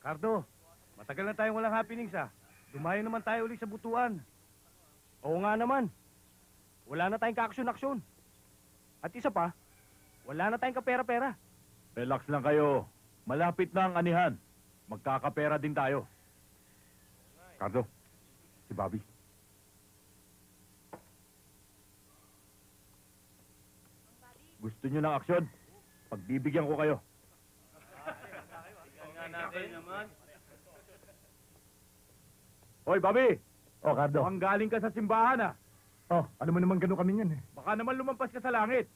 Cardo, matagal na tayong walang happenings Dumayo naman tayo ulit sa butuan. Oo nga naman. Wala na tayong kaaksyon-aksyon. At isa pa, wala na tayong kapera-pera. Relax lang kayo. Malapit na ang anihan. Magkakapera din tayo. Cardo, si Bobby. Gusto nyo ng aksyon? Pagbibigyan ko kayo. Hoy, Bobby! Oh, Cardo. Mukhang galing ka sa simbahan, Oh, ano mo naman ganun kami yan Baka naman lumampas ka sa langit.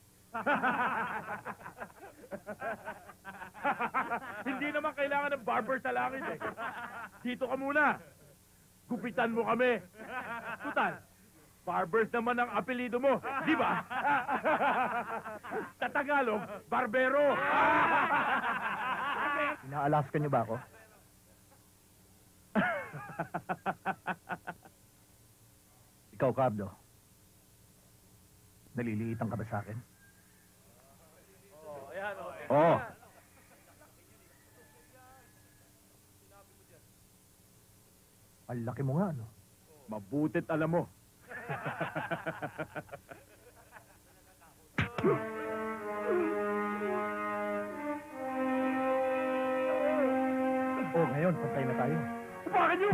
Hindi naman kailangan ng barber sa langit Dito ka muna. Gupitan mo kami. Tutal, barbers naman ang apelido mo, di ba? Sa Tagalog, barbero. Ina-Alaska niyo ba ako? Ikaw, Cardo. Naliliitan ka ba sa akin? Oo. Ang laki mo nga, no? Mabutit alam mo. Oh, ngayon, pantay na tayo. Upakan niyo!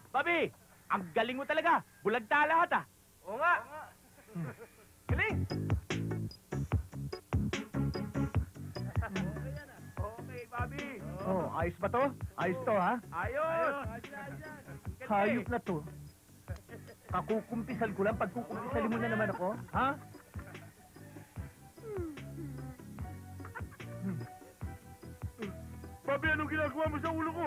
Bobby, ang galing mo talaga. Bulagta lahat Oo nga. Galing. Okay, Bobby. Oh, ayos ba to? Ayos to, ha? Ayos. Hayop na to. Kakukumpisal ko lang, pagkukumpisalin mo na naman ako, ha? Bobby, anong ginagawa mo sa ulo ko?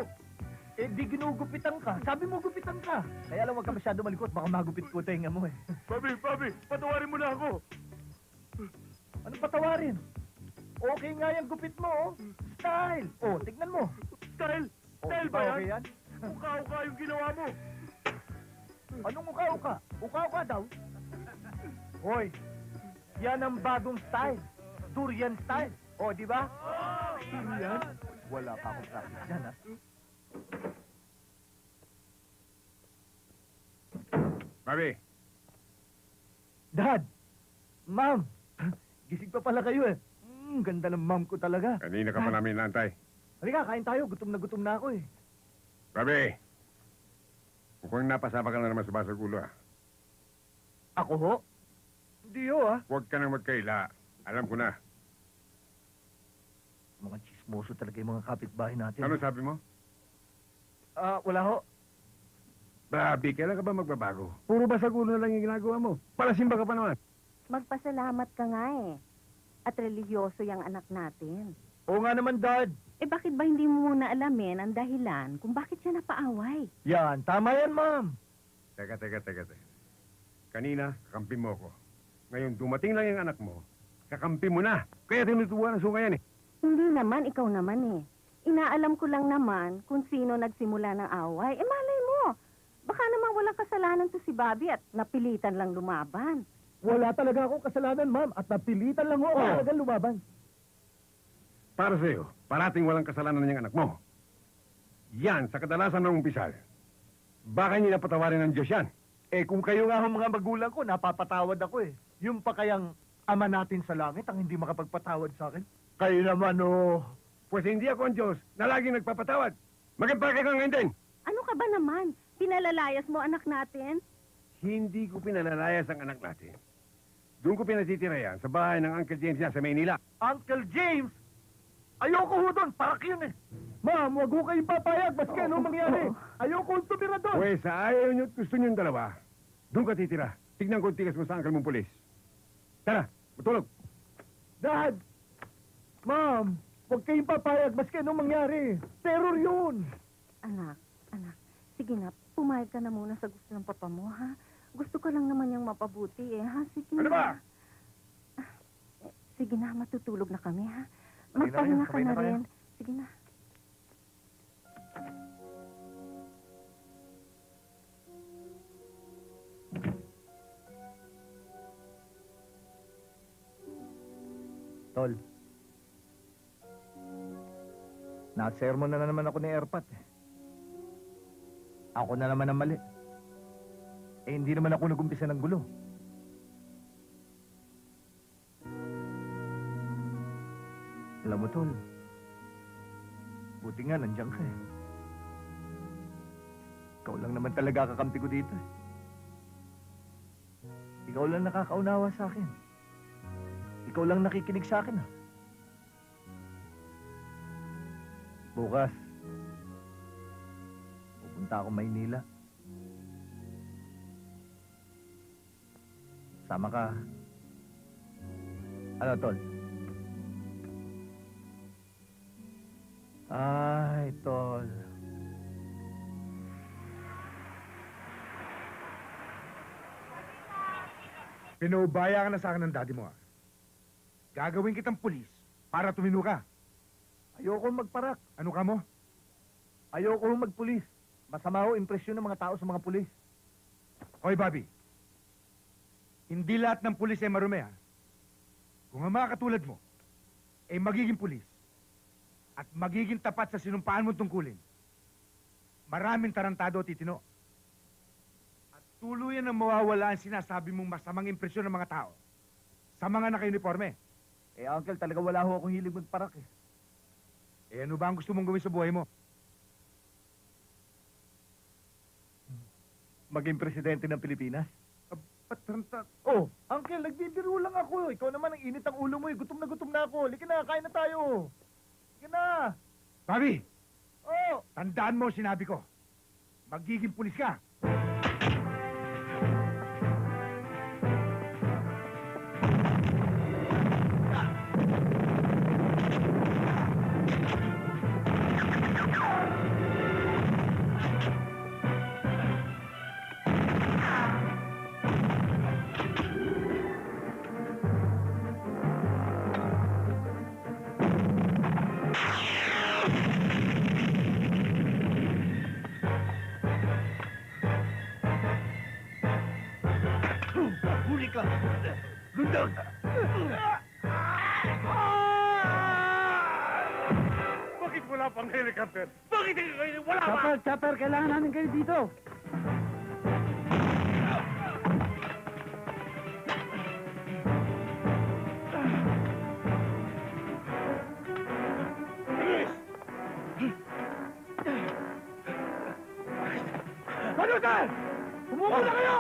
Eh, di ginugupitan ka. Sabi mo gupitan ka. Kaya lang, huwag ka masyado malikot. Baka magupit ko tenga mo, Bobby, patawarin mo na ako. Anong patawarin? Okay nga yung gupit mo, oh. Style. Oh, tignan mo. Style? Oh, Style diba ba okay yan? Uka-uka yung ginawa mo. Anong uka-uka? Uka-uka daw? Hoy, yan ang bagong style. Durian style. Oh, di ba? Durian? Wala pa akong practice dyan, ha? Bobby. Dad! Ma'am! Gising pa pala kayo, ganda ng ma'am ko talaga. Kanina ka pa namin naantay. Halika, kain tayo. Gutom na ako, Bobby. Mukhang napasama ka na naman sa basag ulo, Ako ho? Hindi ho, Huwag ka nang magkaila. Alam ko na. Mga chismoso talaga yung mga kapitbahay natin. Ano sabi mo? Wala ho. Bobby, kailan ka ba magbabago? Puro basag ulo na lang yung ginagawa mo. Palasimba ka pa naman. Magpasalamat ka nga At religyoso yung anak natin. Oo nga naman, Dad. Bakit ba hindi mo muna alamin ang dahilan kung bakit siya napaaway? Yan, tama yan, ma'am. Teka. Kanina, kakampi mo ako. Ngayon, dumating lang yung anak mo, kakampi mo na. Kaya tinutubuan ang suka yan Hindi naman, ikaw naman Inaalam ko lang naman kung sino nagsimula ng away. Malay mo, baka naman walang kasalanan to si Bobby at napilitan lang lumaban. Wala talaga akong kasalanan, ma'am. At napilitan lang ako talagang lumaban. Para sa'yo, parating walang kasalanan ng anak mo. Yan, sa kadalasan ng umpisal. Baka hindi napatawarin ng Diyos yan. Kung kayo nga ang mga magulang ko, napapatawad ako Yung pa kayang ama natin sa langit ang hindi makapagpatawad sa akin? Kayo naman, Pues hindi ako ang Diyos na laging nagpapatawad. Mag-impake ka ngayon din. Ano ka ba naman? Pinalalayas mo anak natin? Hindi ko pinalalayas ang anak natin. Doon ko pinatitira yan sa bahay ng Uncle James niya sa Maynila. Uncle James? Ayoko ho doon, parak yun Ma'am, wag ho kayong papayag, baski ano mangyari. Ayoko ho tumira doon. Pues sa ayaw nyo at gusto nyo dalawa, doon ka titira. Tignan ko ang tigas mo sa uncle mong pulis. Tara, matulog. Dad! Ma'am, huwag kayong papayag, baski ano mangyari. Terror yun. Anak, sige na, pumayag ka na muna sa gusto ng papa mo, ha? Gusto ko lang naman niyang mapabuti, eh, ha? Sige Ano na. ba? Sige na, matutulog na kami, ha? Sabay na Magpahinga kayo, ka sabay na na kayo. rin. Sige na. Tol. Na-sermon na naman ako ni Erpat. Ako na naman ang mali. Eh, hindi naman ako nag-umpisa ng gulo. Alam mo, Tol, buti nga nandiyan ka eh. Ikaw lang naman talaga kakampi ko dito eh. Ikaw lang nakakaunawa sa akin. Ikaw lang nakikinig sa akin, ah. Bukas, pupunta ako Maynila. Sama ka. Ano, Tol? Ay, Tol. Pinubaya ka na sa akin ng daddy mo, ah. Gagawin kitang pulis para tumino ka. Ayoko magparak. Ano ka mo? Ayoko magpulis. Masama ho impresyon ng mga tao sa mga pulis. Hoy, Bobby. Hindi lahat ng pulis ay marumi, ha? Kung ang mga katulad mo ay magiging pulis at magiging tapat sa sinumpaan mong tungkulin, maraming tarantado at titino. At tuluyan ang mawawala ang sinasabi mong masamang impresyon ng mga tao sa mga naka-uniforme. Eh, Uncle, talaga wala ho akong hilig magparak eh. Eh, ano ba ang gusto mong gawin sa buhay mo? Maging presidente ng Pilipinas? Patranta... Oh, Uncle, nagbibiro lang ako. Ikaw naman ang init ang ulo mo eh. Gutom na ako. Lika na, kain na tayo. Lika na. Bobby, Oh, tandaan mo ang sinabi ko. Magiging pulis ka. huli ka. Lundag. Bakit wala pang helicopter? Bakit hindi kayo wala pa? Chopper, kailangan namin kayo dito. Panutan! Umupo na kayo!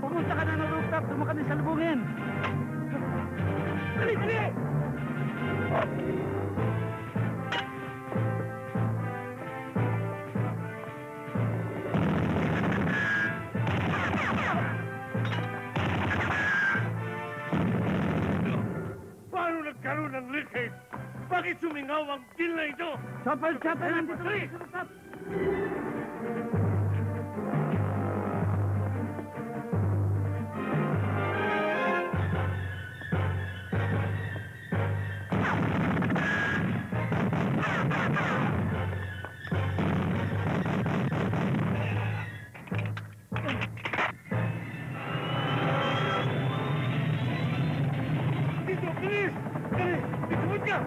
Pumunta ka na ng rooftop. Doon mo kami salubungin. Dali, dali! Paano nagkaroon ng leakage? Bakit sumingaw ang deal na ito? Chopper, nandito na Dali! sa rooftop. Dito, bilis! Dali! Dito ka!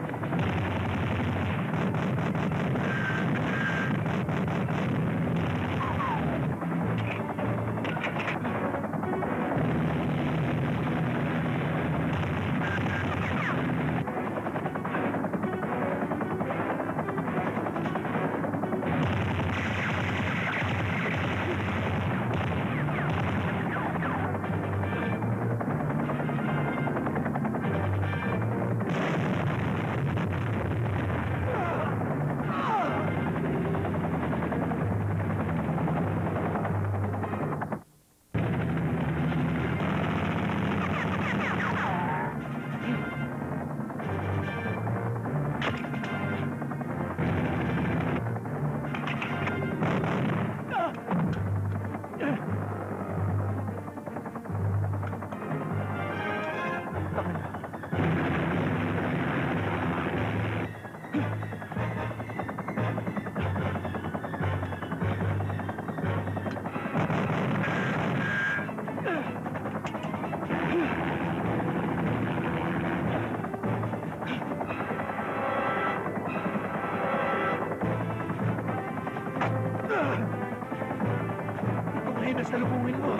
sasalubungin mo.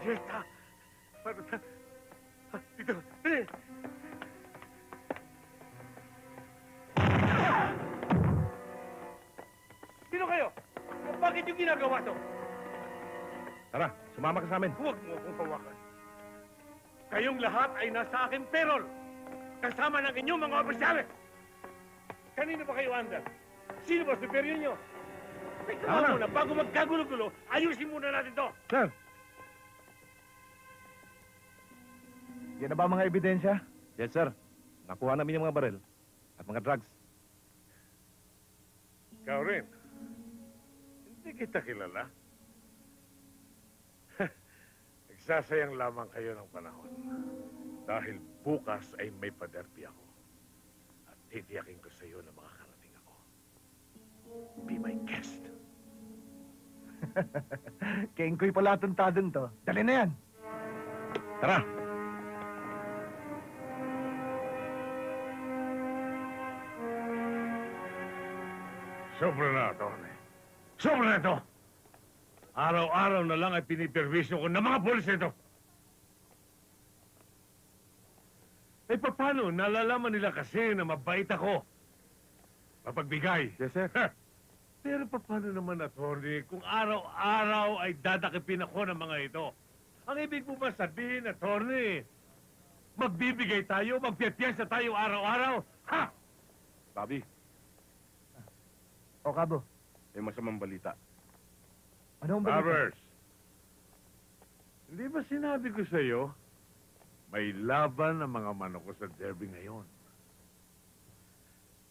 Jetta! Paano na? Dito! Eh! Sino kayo? Bakit yung ginagawa to? Tara, sumama ka sa amin. Huwag mo akong hawakan. Kayong lahat ay nasa aking payroll. Kasama ng inyong mga opisyales. Kanino ba kayo under? Sino ba superior nyo? Teka Tama na. muna, bago magkagulo-gulo, ayusin muna natin to. Sir! Yan na ba mga ebidensya? Yes, sir. Nakuha namin yung mga baril at mga drugs. Ikaw rin. Hindi kita kilala. Nagsasayang lamang kayo ng panahon. Dahil bukas ay may paderby ako. At titiyakin ko sa iyo na makakarating ako. Be my guest. Kengkoy pala tuntadon to. Dali na yan. Tara! Sobra na, Tony. Sobra na ito! Araw-araw na lang ay piniperwisyo ko ng mga polis ito. Eh, paano? Nalalaman nila kasi na mabait ako. Mapagbigay. Yes, sir. Pero paano naman, attorney, kung araw-araw ay dadakipin ako ng mga ito? Ang ibig mo ba sabihin, attorney, magbibigay tayo, magpiyapiyasa tayo araw-araw? Ha? Bobby, O, Kabo. may masamang balita. Ano ang balita? Towers, hindi ba sinabi ko sa iyo, may laban ang mga manok ko sa derby ngayon.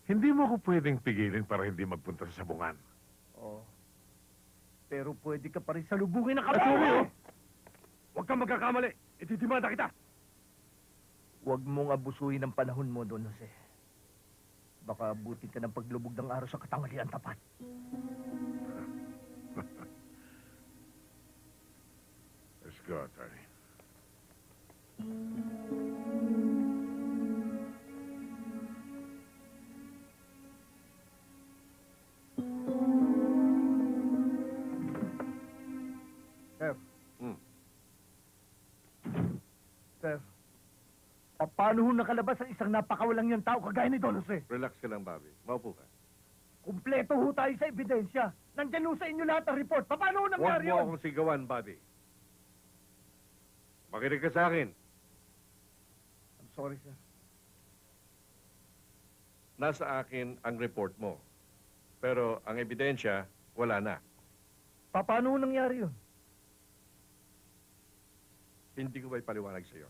Hindi mo ako pwedeng pigilin para hindi magpunta sa sabungan. Oo. Pero pwede ka pa rin salubungin ng Attorney, kabayo. oh! Huwag kang magkakamali. Ititimada kita. Huwag mong abusuhin ang panahon mo, Don Jose. Baka abutin ka ng paglubog ng araw sa katanghalian tapat. Let's go, attorney. Sir. Hmm. Sir. Paano ho nakalabas ang isang napakawalang niyang tao kagaya ni Don Jose? Relax ka lang, Bobby. Maupo ka. Kumpleto ho tayo sa ebidensya. Nandyan ho sa inyo lahat ang report. Paano ho Huwag nangyari mo yun? akong sigawan, Bobby. Makinig ka sa akin. I'm sorry, sir. Nasa akin ang report mo. Pero ang ebidensya, wala na. Paano ho nangyari yun? Hindi ko ba ipaliwanag sa'yo?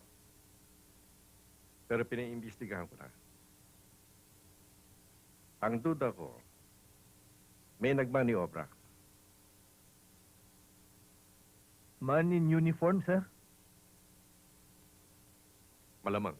Pero pinaiimbestigahan ko na. Ang duda ko, may nagmaniobra. Man in uniform, sir? Malamang.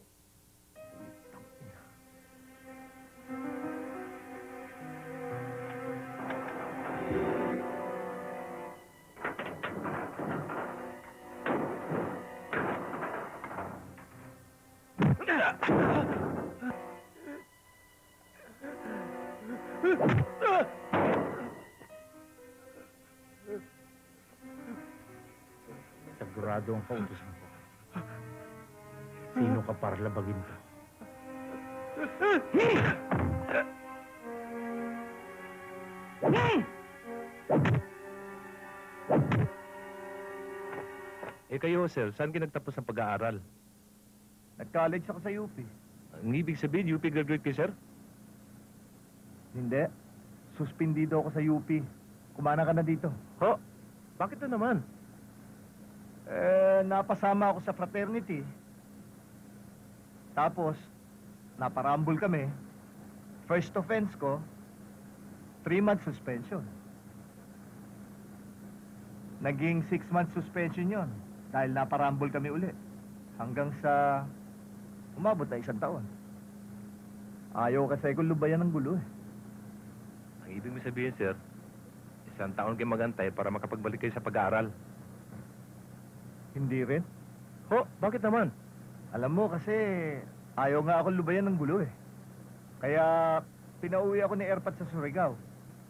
Sigurado ang kautusan ko. Sino ka para labagin ko? Eh kayo, sir, saan kayo nagtapos ng pag-aaral? Nag-college ako sa UP. Ang ibig sabihin, UP graduate kayo, sir? Hindi. Suspindido ako sa UP. Kumana ka na dito. Ho? Bakit na naman? Napasama ako sa fraternity. Tapos, naparambol kami. First offense ko, 3-month suspension. Naging 6-month suspension yon dahil naparambol kami uli. Hanggang sa umabot na 1 taon. Ayaw kasi ko lubayan ng gulo eh. Ang ibig mo sabihin, sir, 1 taon kayo magantay para makapagbalik kayo sa pag-aaral. Hindi rin. Ho? Bakit naman? Alam mo kasi, ayaw nga ako lubayan ng gulo eh. Kaya, pinauwi ako ni Erpat sa Surigao.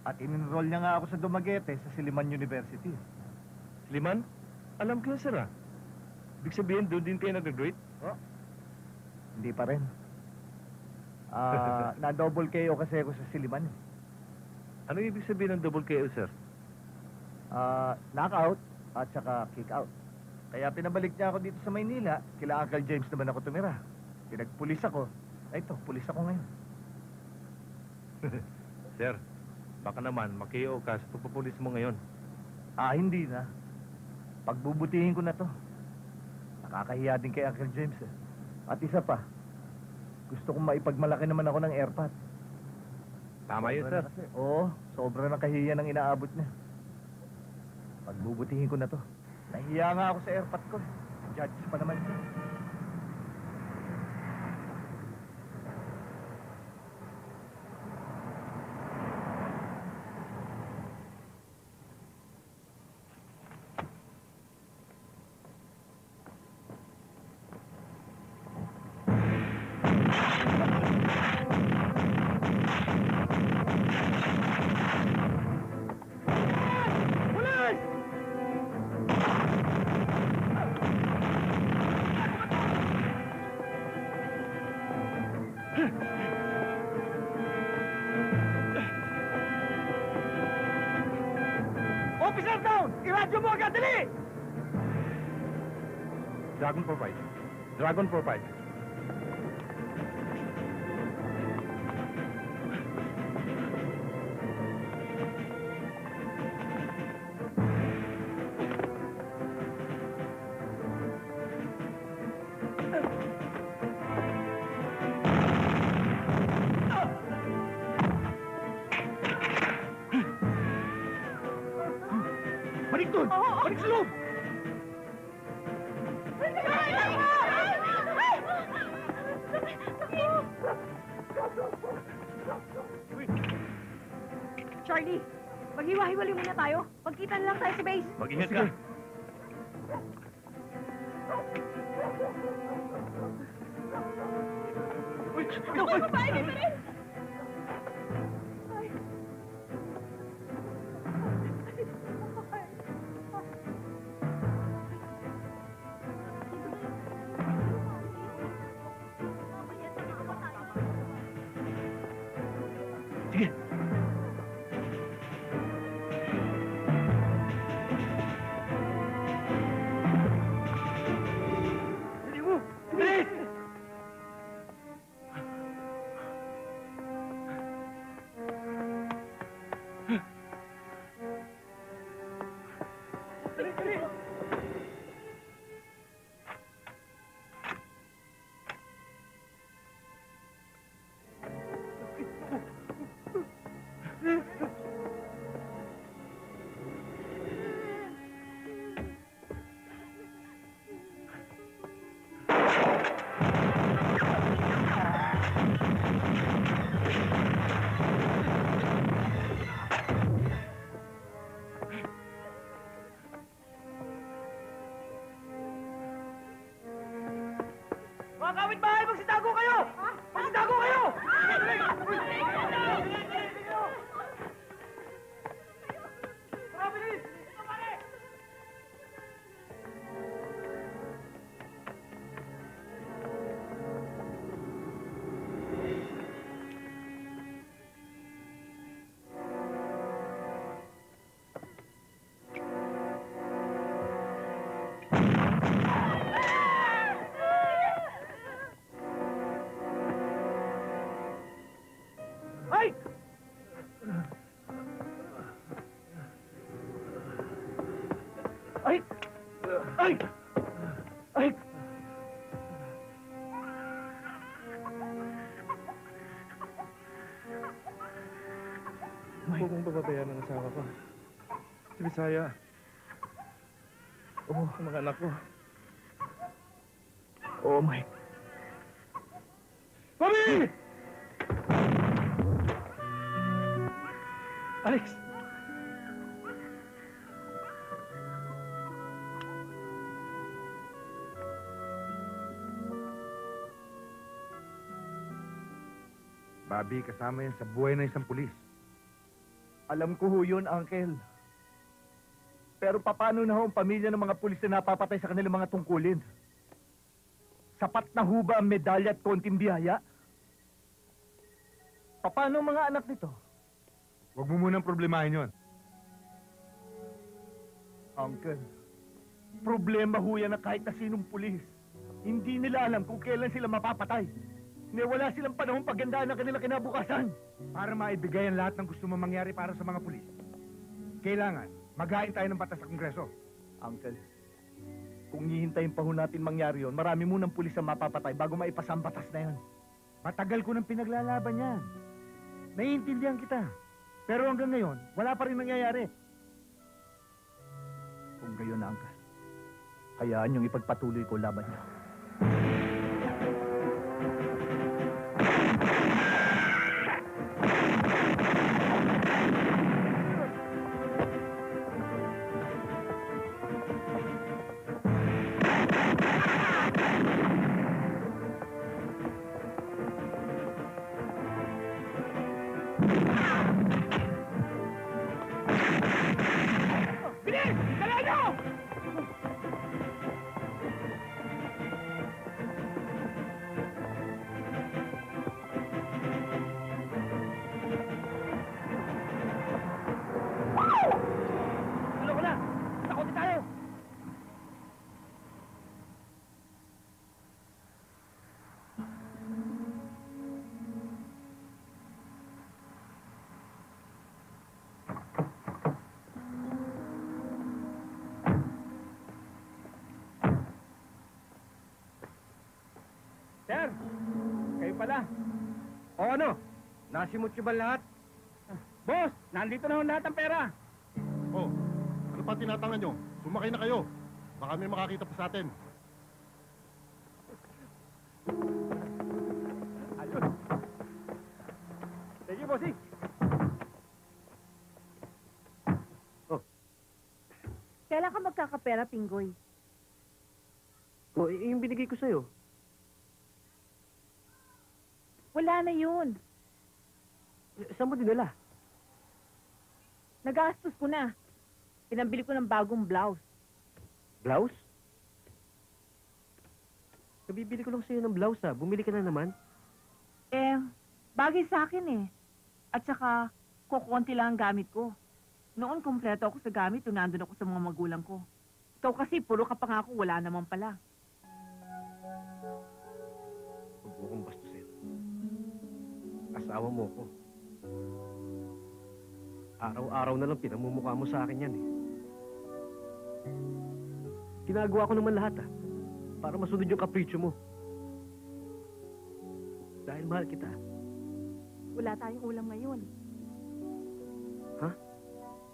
At in-enroll niya nga ako sa Dumaguete sa Siliman University. Liman? Alam ko yan, sir, ah. Ibig sabihin, doon din kayo nag-graduate? Hindi pa rin. Na-double KO kasi ako sa Siliman eh. Ano ibig sabihin ng double KO, sir? Knockout at saka kick out. Kaya pinabalik niya ako dito sa Maynila. Kila Uncle James naman ako tumira. Pinagpulis ako. Ay, ito, pulis ako ngayon. Sir, baka naman maki-KO ka sa pagpapulis mo ngayon. Hindi na. Pagbubutihin ko na to. Nakakahiya din kay Uncle James eh. At isa pa, gusto kong maipagmalaki naman ako ng airpot. Tama yun, Sobra sir. na kasi. Oo, sobra na kahiya ng inaabot niya. Pagbubutihin ko na to. Nahiya nga ako sa airpot ko. Judge pa naman siya. Officer down! Iradyo mo agad, dali! Dragon 45. Dragon 45. Balik doon! Balik sa loob! Charlie, maghiwa-hiwalay muna tayo. Magkita na lang tayo sa base. Mag-ingat ka. Naku, babae, may pa rin! Sige. Dali mo! Bilis! Dali, dali! Mga kapitbahay, magsitago kayo! Magsitago kayo! Mabilis! Ito, pare! Ay! Ay! Ay! Ay! Huwag mong bababayaan ang asawa ko. Si Bisaya. Oo, ang mga anak ko. Oh my... Bobby! Alex! Bobby, kasama yan sa buhay ng isang pulis. Alam ko ho yun, Uncle. Pero paano na ho ang pamilya ng mga pulis na napapatay sa kanilang mga tungkulin? Sapat na ho ba ang medalya at konting biyaya? Paano ang mga anak nito? Huwag mo munang problemahin yon. Uncle, problema ho yan na kahit na sinong pulis. Hindi nila alam kung kailan sila mapapatay. Wala silang panahon pagandaan ng kanilang kinabukasan. Para maibigay ang lahat ng gusto mo mangyari para sa mga pulis, kailangan maghain tayo ng batas sa Kongreso. Uncle, kung hihintayin pa ho natin mangyari yon, marami munang pulis ang mapapatay bago maipasa ang batas na yon. Matagal ko nang pinaglalaban yan. Naiintindihan kita. Pero hanggang ngayon, wala pa rin nangyayari. Kung gayon na, Uncle, hayaan yung ipagpatuloy ko laban niya. Sir, kayo pala. O ano? Nasimot nyo ba lahat? Boss, nandito na ho lahat ang pera. Oh, ano pa tinatangan nyo? Sumakay na kayo. Baka may makakita pa sa atin. Ayun. Sige, bossing. Kailan ka magkakapera, Pinggoy? O, yung binigay ko sa'yo. Wala na yun. Saan mo dinala? Nagastos ko na. Pinambili ko ng bagong blouse. Blouse? Nabibili ko lang sa'yo ng blouse, ha. Bumili ka na naman. Eh, bagay sa akin eh. At saka, kukunti lang ang gamit ko. Noon, kumpleto ako sa gamit, nandun ako sa mga magulang ko. Ikaw kasi, puro ka pangako, wala naman pala. Huwag mo kong bastusin. Asawa mo ko. Araw-araw na lang pinamumukha mo sa akin yan, eh. Ginagawa ko naman lahat, para masunod yung kapritsyo mo. Dahil mahal kita. Wala tayong ulam ngayon. Ha?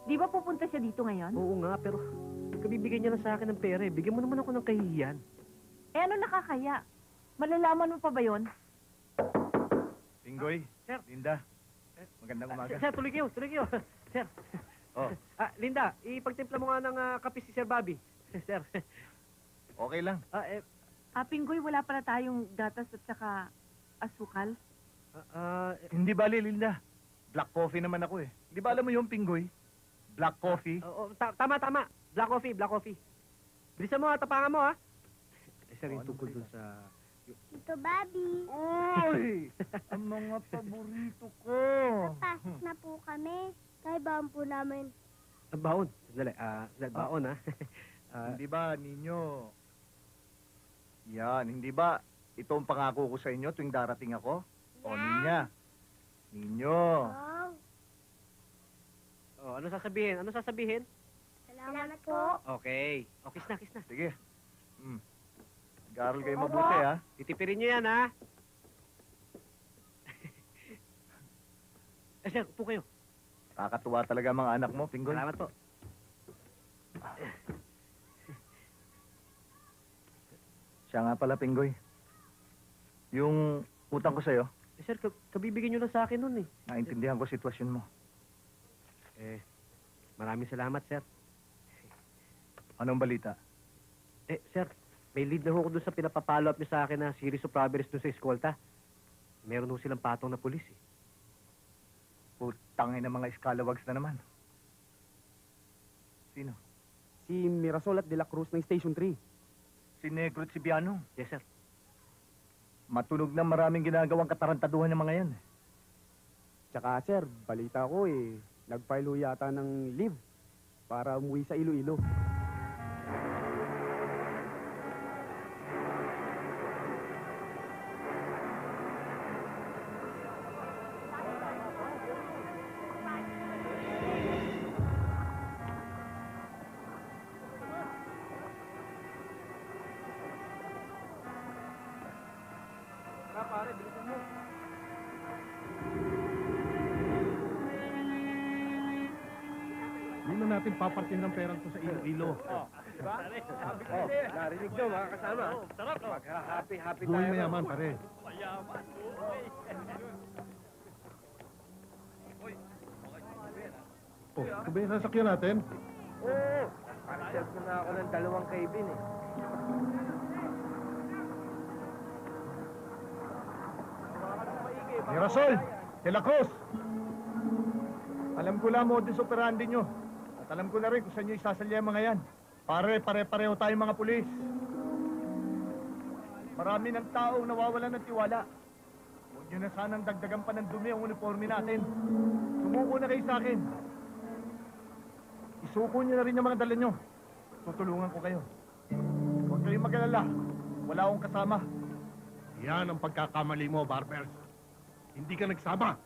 Di ba pupunta siya dito ngayon? Oo nga, pero kabibigyan niya na sa akin ng pera, eh. Bigyan mo naman ako ng kahihiyan. Eh, ano nakakaya? Malalaman mo pa ba yon? Pinggoy, Sir. Linda, magandang umaga. Sir, tuloy kayo. Sir. Oh, Linda, ipagtimpla mo nga ng kape si Sir Bobby. Sir. okay lang. Pinggoy, wala pala tayong gatas at saka asukal. Hindi bali, Linda. Black coffee naman ako eh. Di ba alam mo yung Pinggoy? Black coffee. Tama. Black coffee. Bilisan mo, tapangan mo, ha? Sir, yung tungkol dun sa... Tito Bobby, Uy! Ang mga paborito ko. papasok na po kami. Kaya baon po namin. Baon. Sandali. Baon, ha? Hindi ba, ninyo? Yan, hindi ba? Ito ang pangako ko sa inyo tuwing darating ako? O, ninya. Ninyo. Oh, Ano sasabihin? salamat po. Okay. O, kiss na. Sige. Nag-aaral kayo mabuti, ha? Titipirin nyo yan, ha? Sir, upo kayo. Kakatuwa talaga mga anak mo, Pinggoy. Salamat po. Siya nga pala, Pinggoy. Yung utang ko sa'yo, Sir, kabibigyan nyo lang sa akin nun, eh. naintindihan ko sitwasyon mo. Maraming salamat, sir. Anong balita? Sir, may lead na ho ko dun sa pinapapalo up niyo sa akin na series of robberies dun sa eskolta. Meron ho silang patong na pulis, eh. Tangay ng mga scalawags na naman. Sino? Si Mirasol at De La Cruz ng Station 3. Si Negro at si Biano. Yes, sir. Matunog na maraming ginagawang katarantaduhan ng mga yan. Tsaka sir, balita ko nag-file ho yata ng leave para umuwi sa Iloilo. Hindi na natin papartin ng perang to sa Iloilo. Narinig nyo mga kasama. Happy Buhay mayaman, pare. Oh, ito ba yung sasakyan natin? Oo, reserve na ako ng 2 cabin Mirasol, De La Cruz. Alam ko lang modus operandi nyo. At alam ko na rin kung saan nyo isasalya ang mga yan. Pare-pareho tayong mga pulis. Marami ng taong nawawalan ng tiwala. Huwag nyo na sanang dagdagan pa ng dumi ang uniforme natin. Sumuko na kayo sa akin. Isuko nyo na rin yung mga dala nyo. Tutulungan ko kayo. Huwag kayong mag-alala. Wala akong kasama. Yan ang pagkakamali mo, Barbers. Hindi ka nagsama.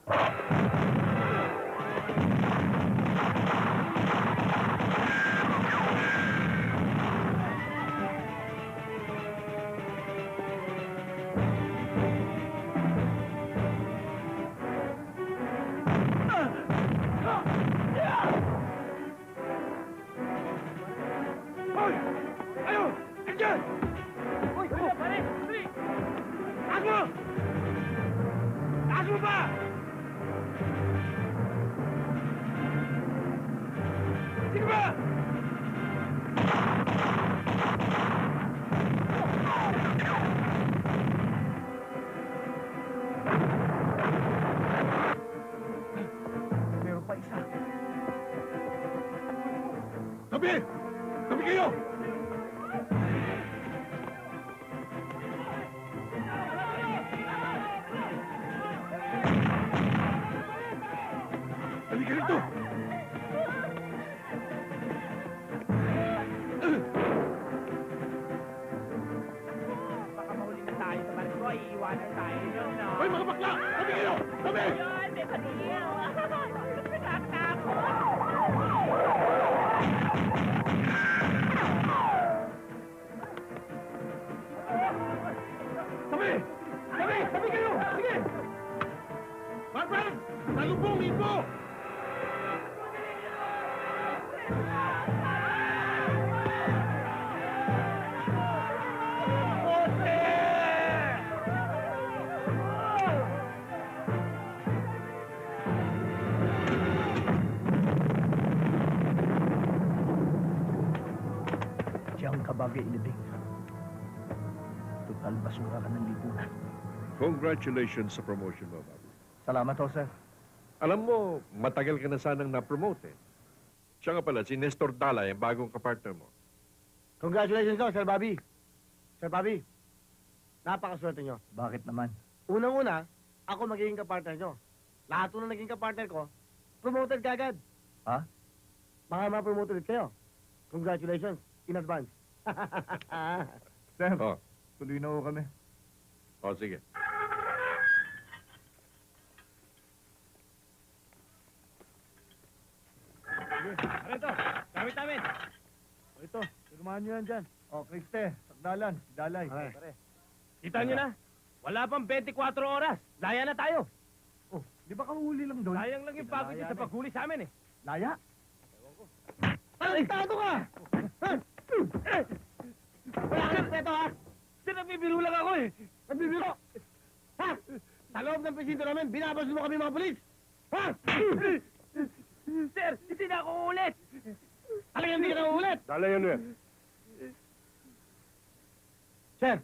Meron pa isa. Tabi! Tabi kayo! Halika rito! Baka mahuli na tayo sa barko, iiwanan tayo yun, no? Hoy, mga bakla! Tabi kayo! Tabi! Yun, may paniyaw. Nakakako. Tabi! Tabi! Tabi kayo! Sige! Barbers! Salubungin mo! Diyan ka bagay ilibing. Total basura ka ng lipunan. Congratulations sa promotion mo, Bobby. Salamat ho, sir. Alam mo, matagal ka na sanang na-promote eh. Siya nga pala, si Nestor Dalay, ang bagong kapartner mo. Congratulations ho, Sir Bobby. Sir Bobby, napakaswerte nyo. Bakit naman? Unang-una, ako magiging kapartner nyo. Lahat po na naging kapartner ko, promoted kagad. Ha? Baka ma-promoted ulit kayo. Congratulations in advance. Sir, Oh, tuloy na ho kami. sige. Ito, gamit namin. O ito, firmahan nyo yan dyan. O, Kriste, Sakdalan, Dalay. Kita nyo na, wala pang 24 oras. Laya na tayo. Oh, di ba kahuli lang doon? Sayang lang yung pagod nyo sa paghuli sa amin eh. Laya? Talentado ka! Wala ka respeto, ha? Sir, nagbibiro lang ako eh. Nagbibiro! Ha? Sa loob ng presinto namin, binabas mo kami mga polis! Ha? Sir, hindi na ako ulit. Talagang hindi ka na uulit! Dalay ano yan? Sir,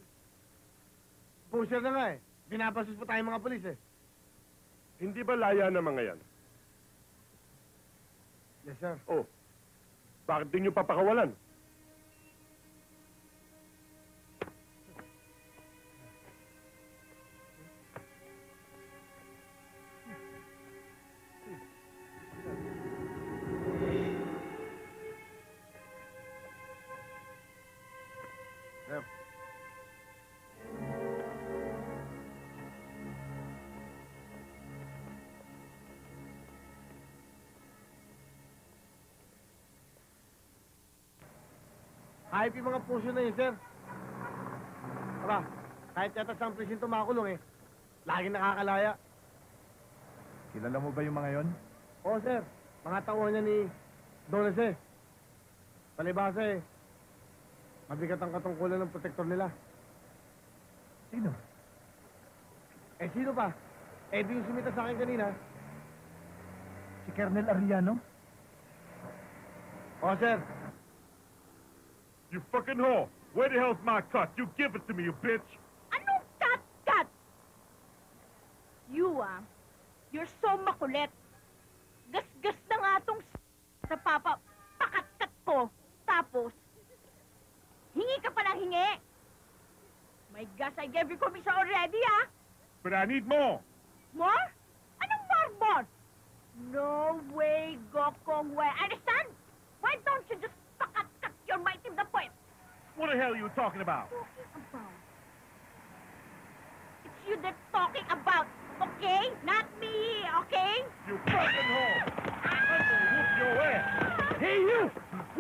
pusher na nga eh. Binabasos pa tayong mga polis eh. Hindi ba laya ng mga yan? Yes, sir. Oh, bakit din nyo papakawalan? Sir. Hayop yung mga puso na yun, sir. Aba, kahit yata sa presinto makulong laging nakakalaya. Kilala mo ba yung mga yon? Oo, sir. Mga tauhan niya ni Don Jose. Palibasa mabigat ang katungkulan ng protektor nila. Sino? Sino pa? Di yung sumita sa akin kanina. Si Colonel Arellano? Oo, sir. You fucking whore! Where the hell's my cut? You give it to me, you bitch! Anong cut? You're so makulit. Gas-gas na nga tong sa papa, pakat-kat ko. Tapos, hingi ka pa ng hingi. My gosh, I gave you commission already, ah. But I need more! More? Anong more? No way, Gokong way. Understand? Why don't you just pakat-kat your mighty the point? What the hell are you talking about? Talking about? It's you that's talking about, okay? Not me, okay? You fucking whore! I'm gonna whoop your ass! Hey, you!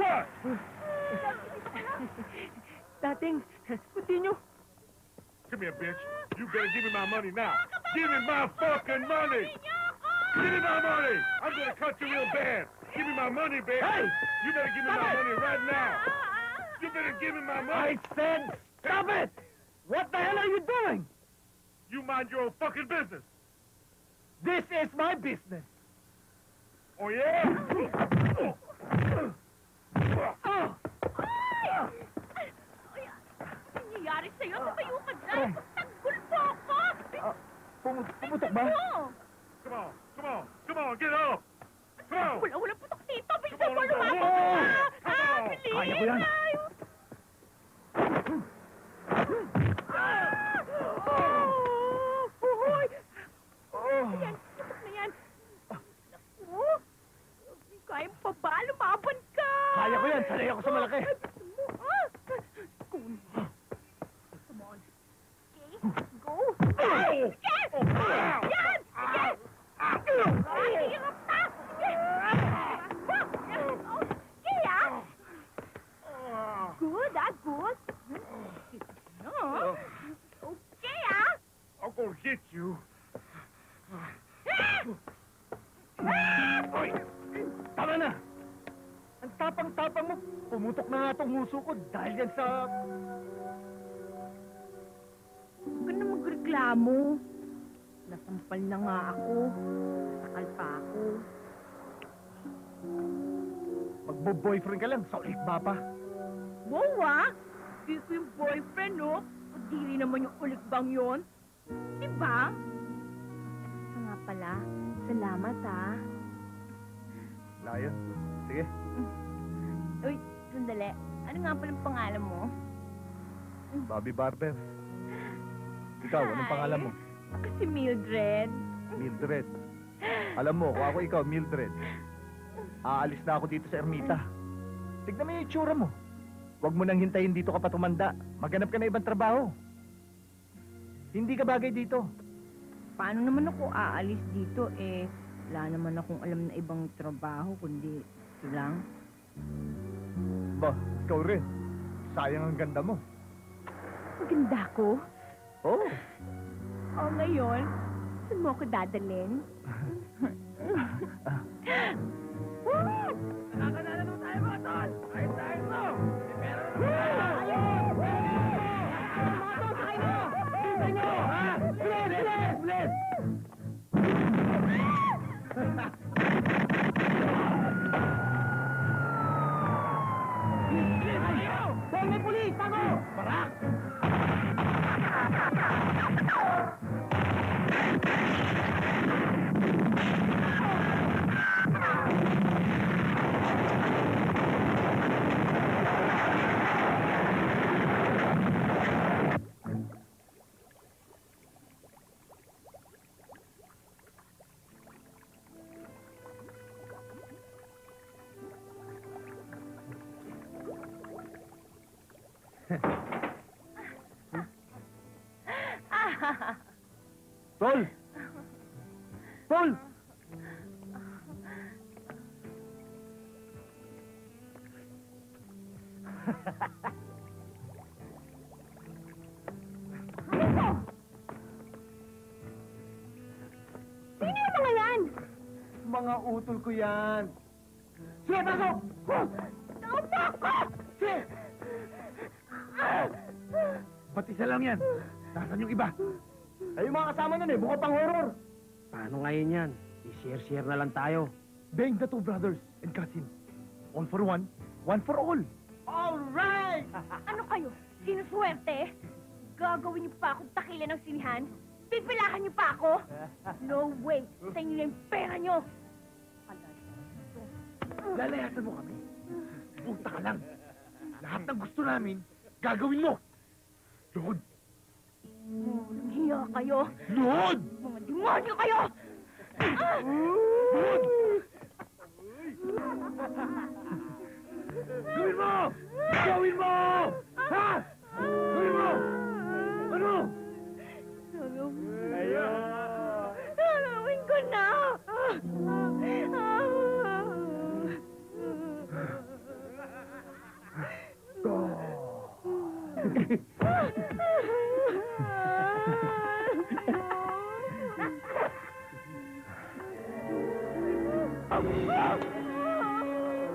What? Dating, continue. Come here, bitch. You better give me my money now. Give me my fucking money! Give me my money! I'm gonna cut you real bad! Give me my money, baby! Hey! You better give me my money right now! You better give me my money! I said, stop it! What the hell are you doing? You mind your own fucking business! This is my business. Oh, yeah? Ano nangyayari sa'yo? Tumayo ka dyan! Tanggol po ako! Pumutok ba? Come on, come on, come on, get up! Come on! Wala putok dito! Bisa Come mo on, lumapit come on. ka! Come on. Bilis! Kaya ko yan. Hoy! Yan, putok na yan. Naku! Kaya pa ba? Lumaban ka! Kaya ko yan. Sanay ako sa malaki. Come on. Okay, go! Yes! Yan! Yes! Hirap na! Okay, ah! Good, good. No. Okay, ah! I'm gonna get you. Hoy! Tama na! Ang tapang-tapang mo. Pumutok na nga itong muso ko dahil yan sa... Huwag ka na magreklamo. Nasampal na nga ako. Sakal pa ako. Magbo-boyfriend ka lang sa ulit pa. Wow, ah! Di ko yung boyfriend, no? Kadiri naman yung ulikbang yon. Diba? Ito nga pala. Salamat, ah. Layon. Sige. Uy, sandali. Ano nga palang pangalan mo? Bobby Barber. Ikaw, anong pangalan mo? Ako si Mildred. Mildred. Alam mo, kung ako ikaw, Mildred, aalis na ako dito sa ermita. Tignan mo yung itsura mo. Huwag mo nang hintayin dito ka pa tumanda. Maghanap ka na ibang trabaho. Hindi ka bagay dito. Paano naman ako aalis dito? Wala naman akong alam na ibang trabaho, kundi ito lang. Ba, ikaw rin. Sayang ang ganda mo. Maganda ko? Oh, O ngayon, saan mo ako dadalhin? Nakakanala naman tayo mga tol! Ayos na ayos mo! Bless! Huwag may pulis! Tago! Barak! Sino yung mga yan? Mga utol ko yan. Sige, pasok! Naupo ko! Sige! Ba't isa lang yan? Nasaan yung iba? Ay, yung mga kasama nun eh, bukod pang horror. Paano ngayon yan? I-share-share na lang tayo. Being the two brothers and cousin. All for one, one for all. Alright! Ano kayo? Sinuswerte? Gagawin niyo pa akong takila ng sinihan? Pipilahan niyo pa ako? No way! Sa inyo na yung pera niyo! Lalayasan mo kami. Punta ka lang. Lahat ng gusto namin, gagawin mo. Lord! Oh, nanghiya kayo! Lord! Mga demonyo kayo! Lord! Gawin mo! Gawin mo! Ha? Gawin mo! Ano? Gagawin ko na!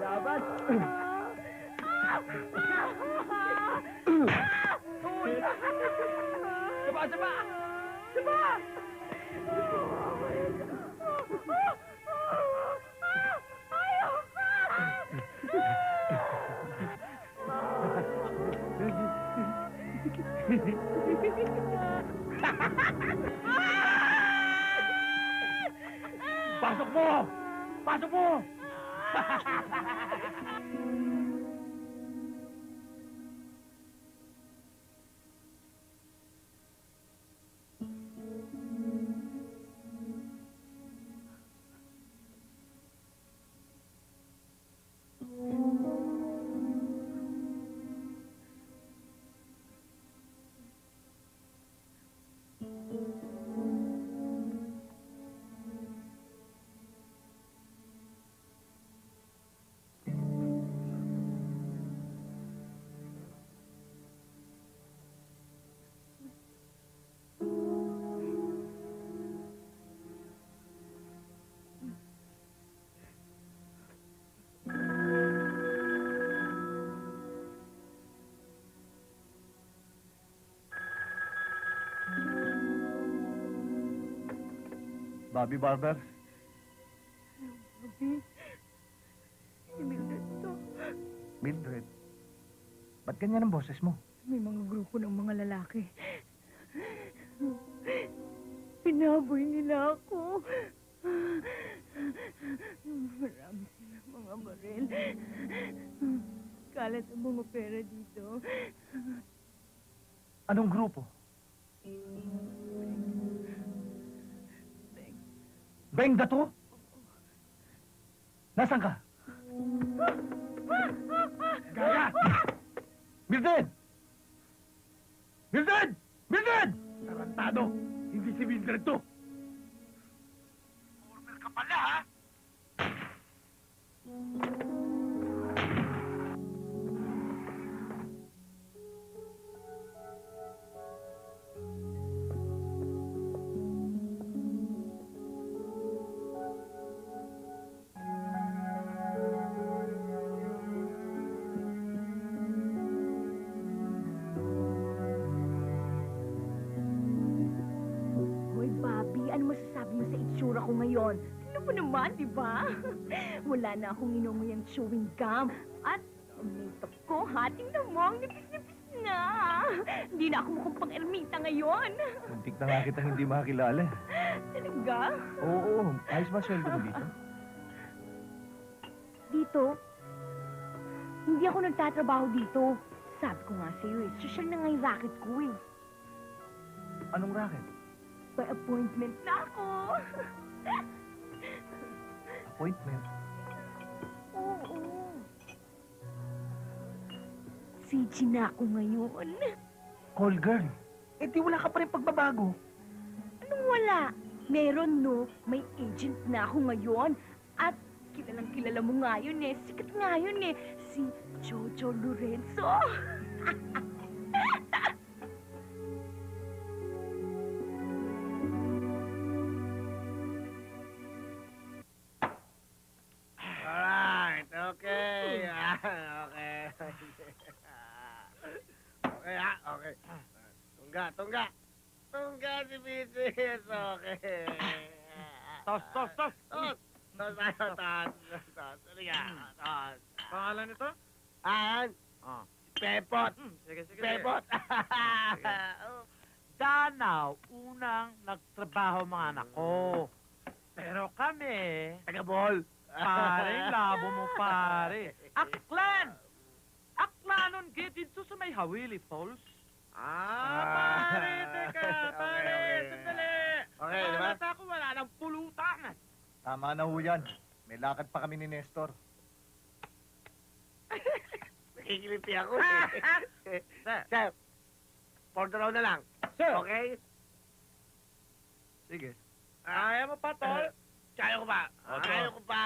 Laban! Saba! Saba! Saba! Pasok mo! Pasok mo! Bobby Barber? Bobby? Si Mildred to. Mildred? Ba't ganyan ang boses mo? May mga grupo ng mga lalaki. Pinaboy nila ako. Marami silang mga baril. Kalat ang mga pera dito. Anong grupo? Beng Dato? Nasaan ka? Gaya! Mildred! Mildred! Mildred! Tarantado! Hindi si Mildred to! Former ka pala, ha? Hoy, Bobby, ano masasabi mo sa itsura ko ngayon? Ano mo naman, di ba? Wala na akong inunguyang chewing gum. At ang makeup ko, hating namang nipis-nipis na. Hindi na ako mukhang pang-ermita ngayon. Muntik na nga kitang hindi makakilala. Talaga? Oo, ayos ba sweldo mo dito? Dito? Hindi ako nagtatrabaho dito. Sabi ko nga sa'yo eh, social na nga yung racket ko eh. Anong racket? By appointment na ako. Appointment? Oo. CG na ako ngayon. Call girl. Eh di wala ka pa rin pagbabago. Anong wala? Meron no, may agent na ako ngayon. At Kilalang kilala mo nga yun eh. Sikat nga yun eh. Si Jojo Lorenzo. Alright, okay. Okay. Okay, okay. Tungga. Tungga si Bisis. Okay. Tos. Tos tayo, tos. Halika, tos. Pangalan nito? Ayan. Pepot. Sige. Pepot. Danaw, unang nagtrabaho mga anak ko. Pero kami, Taga-ball. pare, labo mo pare. Aklan! Aklanon gid dito sa may Hawili Falls. Pare, teka, pare, sandali. Okay, di ba? Mata ko wala nang pulutan. Tama na ho yan. May lakad pa kami ni Nestor. Nakikiliti ako eh. Sir, order raw na lang. Sir. Okay? Sige. Kaya mo pa, tol? Kaya ko pa. Okay. Kaya ko pa.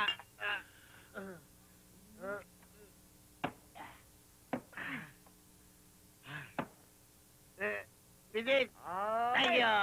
Bisit! Thank you!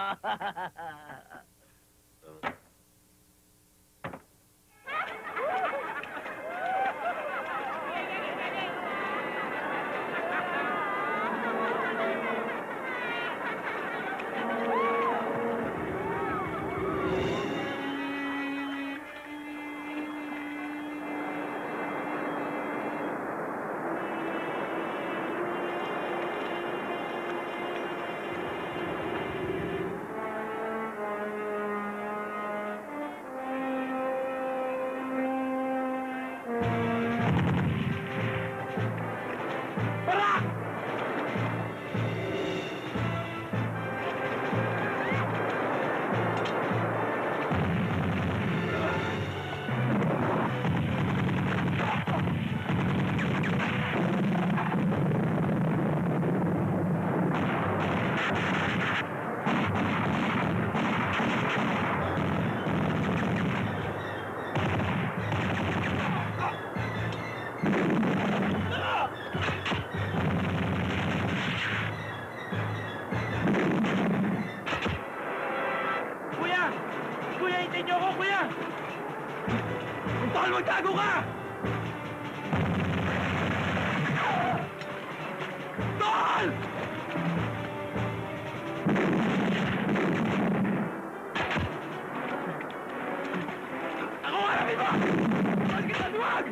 Kuya, hintayin niyo ako, kuya! Tol, magtago ka! Tol! Ako harapin mo! Bakit kita duwag?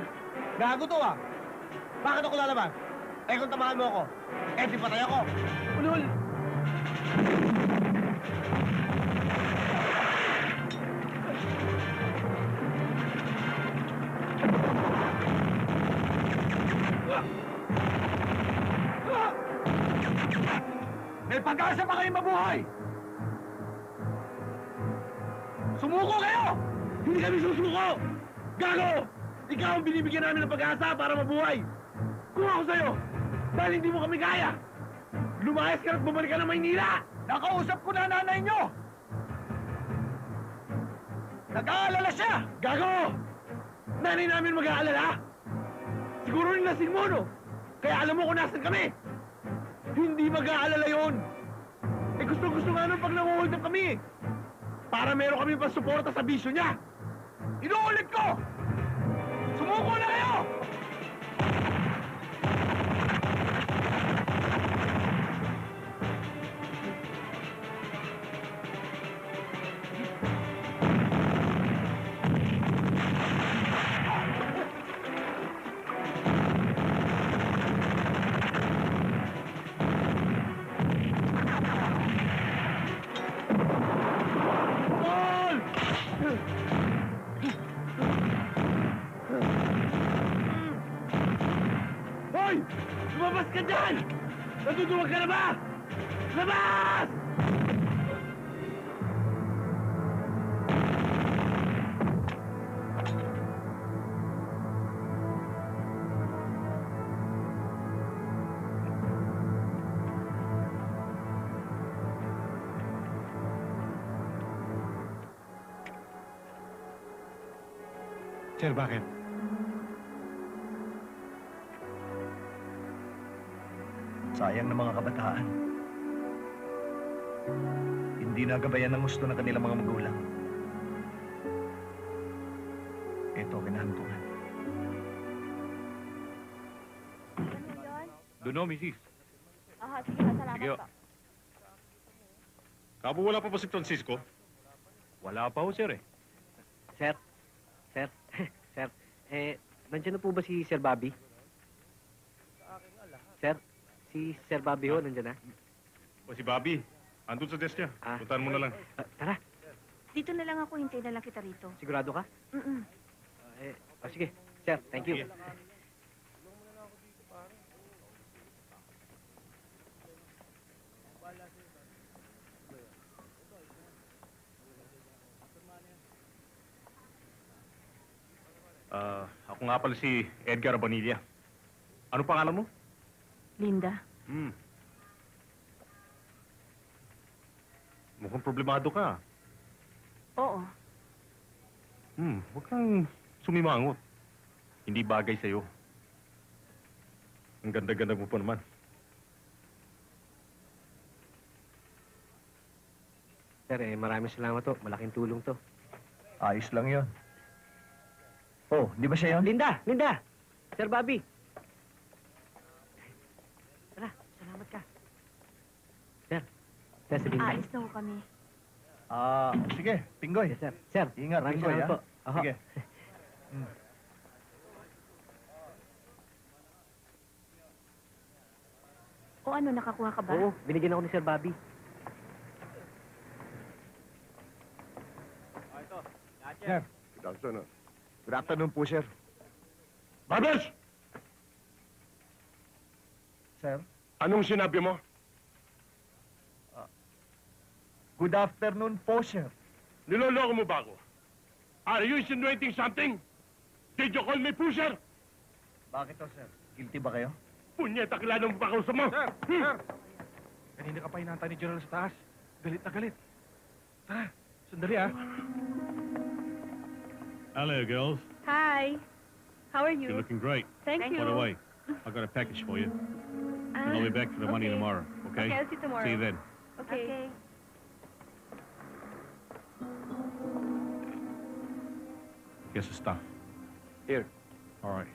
Gago to ah! Bakit ako lalaban? Eh kung tamahan mo ako, eh di patay ako! Ulul! May pag-asa pa kayong mabuhay! Sumuko kayo! Hindi kami susuko! Gago! Ikaw ang binibigyan namin ng pag-asa para mabuhay! Kung ako sa'yo, dahil hindi mo kami kaya, lumayas ka at bumalik ka ng Maynila! Nakausap ko na nanay nyo! Nag-aalala siya! Gago! Nanay namin mag-aalala? Siguro yung lasing mo, no? Kaya alam mo kung nasan kami! Hindi mag-aalala yun! Eh gusto nga nun pag nanguhold up kami! Para meron kami pa suporta sa bisyo niya! Inuulit ko! Sumuko na kayo! Hoy! Lumabas ka dyan! Natutuwag ka na ba? Labas! Sir, bakit? Sayang ng mga kabataan. Hindi nagabayan ng gusto ng kanilang mga magulang. Ito, kinahantungan. Doon, misis. Sige, salamat Sige, po. Kabo wala pa ba si Francisco? Wala pa ho, sir eh. Sir, sir, nandiyan na po ba si Sir Bobby? Sir, si Sir Bobby ho, nandiyan na? O si Bobby? Andun sa desk niya. Ah. Puntahan mo na lang. Tara, Dito na lang ako, hintay na lang kita rito. sigurado ka? Sige, sir, thank you. Ako nga pala si Edgar Bonilla. Ano pangalan mo? Linda, Mukhang problemado ka. oo. Huwag kang sumimangot. Hindi bagay sa'yo. Ang ganda-ganda mo pa naman. Sir, maraming salamat to. Malaking tulong to. Ayos lang yon. Oh, di ba siya yon? Linda! Sir Bobby! Tara, salamat ka. Sir, si Linda. Aalis na ho kami. Sige, Pinggoy. Yes, sir. Sir, Ingat, maraming Pinggoy, salamat ha? po. Aha. Sige. O ano, nakakuha ka ba? Oo, binigyan ako ni Sir Bobby. Sir, Good afternoon po, sir. Barbers! Sir? Anong sinabi mo? Good afternoon po, sir. Niloloko mo ba ako? Are you insinuating something? Did you call me pusher? Bakit to, sir? Guilty ba kayo? Punyeta, kilala mo ba ako sa mo? Sir! Sir! Kanina ka pa inantay ni General sa taas. Galit na galit. Tara, sandali ah. Hello, girls. Hi. How are You're you? looking great. Thank you. By the way, I've got a package for you. And I'll be back for the money okay. tomorrow, okay? Okay, I'll see you tomorrow. See you then. Okay. Here's the stuff. Here. All right.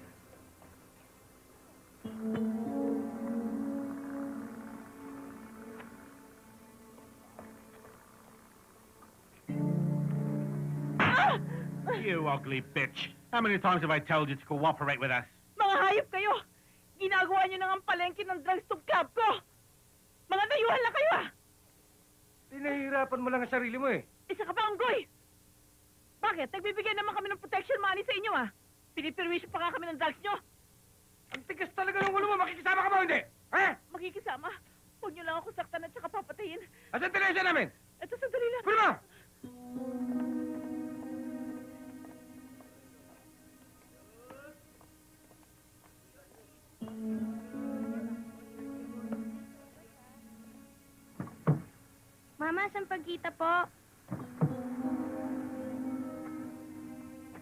You ugly bitch. How many times have I told you to cooperate with us? Mga hayop kayo! Ginagawa niyo na ang palengke ng drugs to club ko! Mga dayuhan lang kayo ah! Pinahihirapan mo lang ang sarili mo eh. Isa ka pa, Unggoy! Bakit? Nagbibigay naman kami ng protection money sa inyo ah! Pinipirwisyo pa nga kami ng drugs nyo! Ang tigas talaga ng ulo mo. Makikisama ka ba o hindi? Ha? Makikisama? Huwag niyo lang ako saktan at saka papatayin. Asan tinesa namin? Ito, sandali lang. Kuno mo! Mama, saan pagkita po?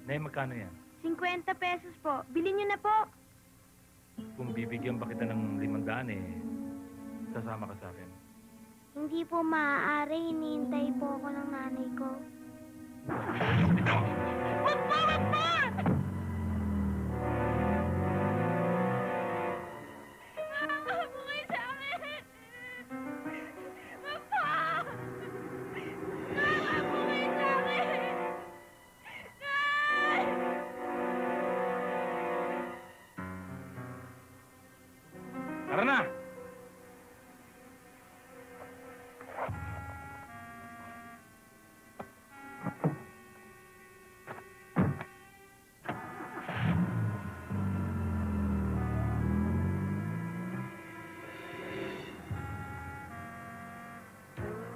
Nay, magkano yan? 50 pesos po. Bilhin niyo na po. Kung bibigyan ba kita ng 500 sasama ka sa akin. Hindi po maaari. Hinihintay po ako ng nanay ko. Wag po! Wag po! Bukay sa akin! Wag po! Bukay sa akin! Tara na!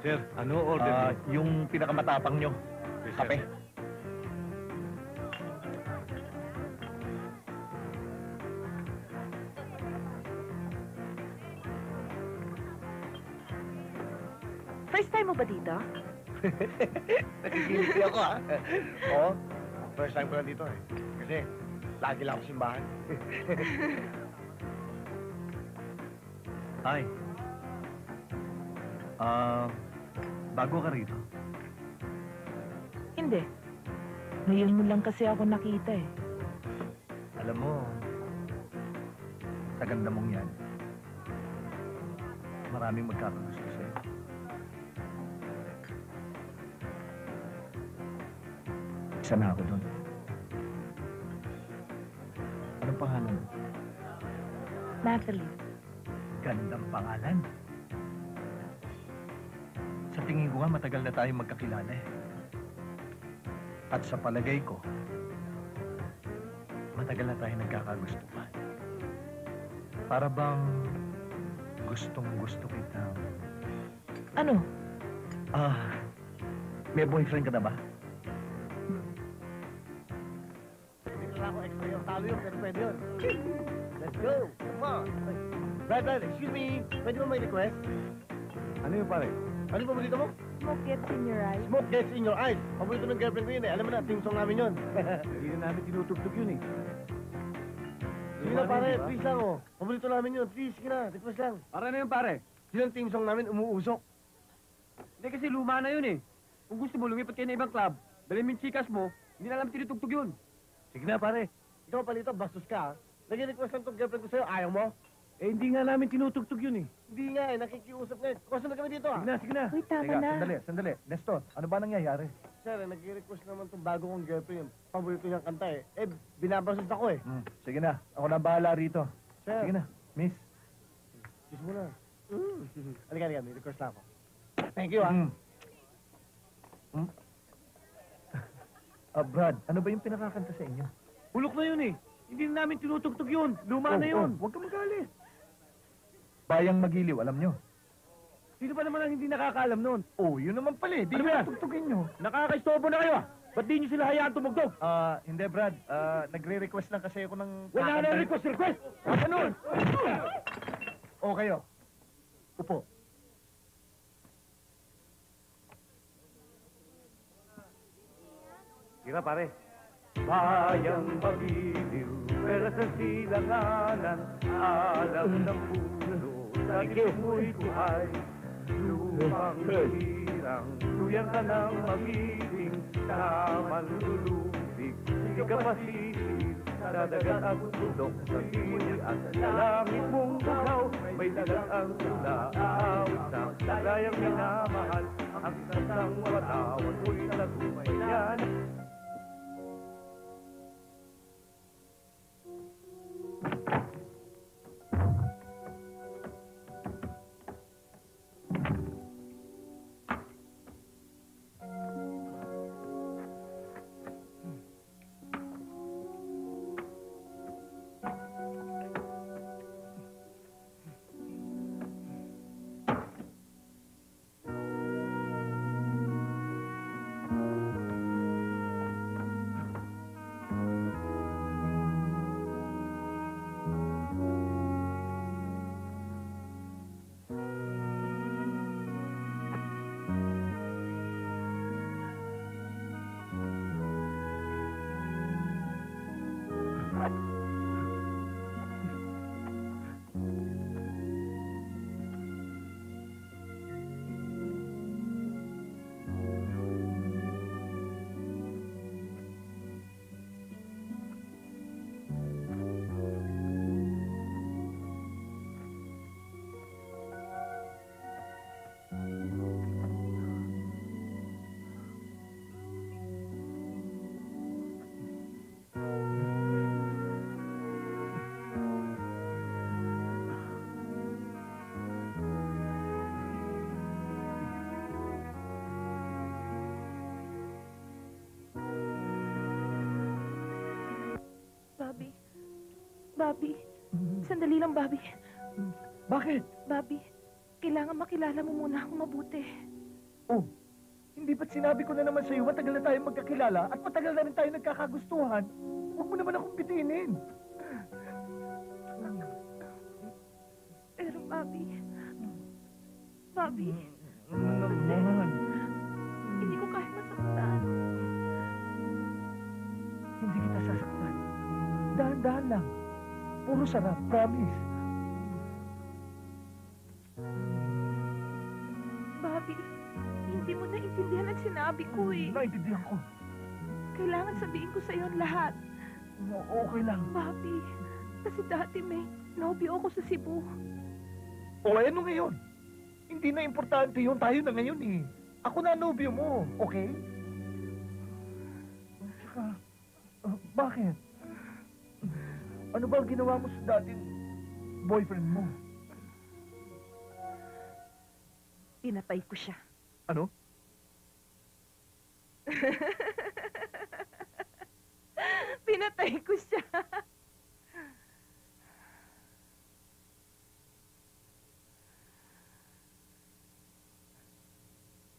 Sir, ano order niyo? Yung pinakamatapang nyo. Yes, sir. Kape. First time mo ba dito? Nakikinig ako, ha? Oo. First time ko lang dito eh. Kasi lagi lang ako simbahan. Ay. Bago ka rito. Hindi. Ngayon mo lang kasi ako nakita eh. Alam mo, sa ganda mong yan, maraming magkakagusto sa'yo. Isa na ako doon. Anong pangalan mo? Natalie. Gandang pangalan. Sa tingin ko nga, matagal na tayong magkakilala eh. At sa palagay ko, matagal na tayong nagkakagustuhan. Para bang gustong-gusto kita. Ano? May boyfriend ka na ba? Hindi na ako extra yung talo yun, pero pwede yun. Let's go! Come on! Brad, excuse me. Pwede mo may request? Ano yung pare? Ano pa dito mo? Smoke gets in your eyes. Smoke gets in your eyes. Paborito ng girlfriend ko yun eh. Alam mo na, team song namin yun. Hindi na namin tinutugtog yun eh. Sige na pare, please lang oh. Paborito namin yun. Please, sige na. Request lang. Para na yun pare. Yun ang team song namin, umuusok. Hindi kasi luma na yun eh. Kung gusto mo, lumipat kayo na ibang club. Dali mo yung chikas mo, hindi na namin tinutugtog yun. Sige na pare. Ikaw palito, bastos ka. Nag-request lang tong girlfriend ko sa'yo, ayaw mo? Eh hindi nga namin tinutugtog yun eh. Hindi nga eh, nakikiusap nga eh. Kuwasan na kami dito ah. Sige na. Uy, tama na. Sandali. Nestor, ano ba nangyayari? Sir, nag-request naman tong bago kong girlfriend yung paborito niyang kanta eh. Eh, binabastos ako eh. Sige na, ako na bahala rito. Sir. Sige na, miss. Kiss mo na. Halika, may request na ako. Thank you ah. Brad, ano ba yung pinakakanta sa inyo? Bulok na yun eh. Hindi na namin tinutugtog yun. Luma na yun. Huwag ka magalit. Bayang Magiliw, alam nyo? Sino ba naman ang hindi nakakaalam nun? Yun naman pala eh. Di Ano nyo ba? tugtugin nyo. Nakaka-istorbo na kayo ah. Ba't di nyo sila hayaan tumugtog? Hindi Brad. Nagre-request lang kasi ako ng... Wala na request! Ano? O kayo. Upo. Sige na pare. Bayang Magiliw, pero sa silanganan, alam ng puso, sa mo'y buhay. Lumang hirang, tuyang ka ng magiling, sa manlulubig, hindi ka pasisig, sa dagat at bundok, sa gilid at sa langit mong bukaw, may dagat ang tula, awit na, dagayang minamahal, ang isang watawan, mo'y nagumayan. Bobby, sandali lang, Bobby. Bakit? Bobby, kailangan makilala mo muna akong mabuti. Hindi ba't sinabi ko na naman sa'yo, matagal na tayo magkakilala at matagal na rin tayo nagkakagustuhan? Huwag mo naman akong bitinin. Pero, Bobby, Naman. hindi ko kaya masaktan. Dahan-dahan lang. Puro sarap, promise. Bobby, hindi mo naintindihan ang sinabi ko eh. Naintindihan ko. Kailangan sabihin ko sa iyo ang lahat. Okay lang. Bobby, kasi dati may nobyo ako sa Cebu. O ano ngayon? Hindi na importante yun. Tayo na ngayon eh. Ako na nobyo mo, okay? Tsaka, bakit? Ano ba ang ginawa mo sa dating boyfriend mo? Pinatay ko siya. Ano? Pinatay ko siya.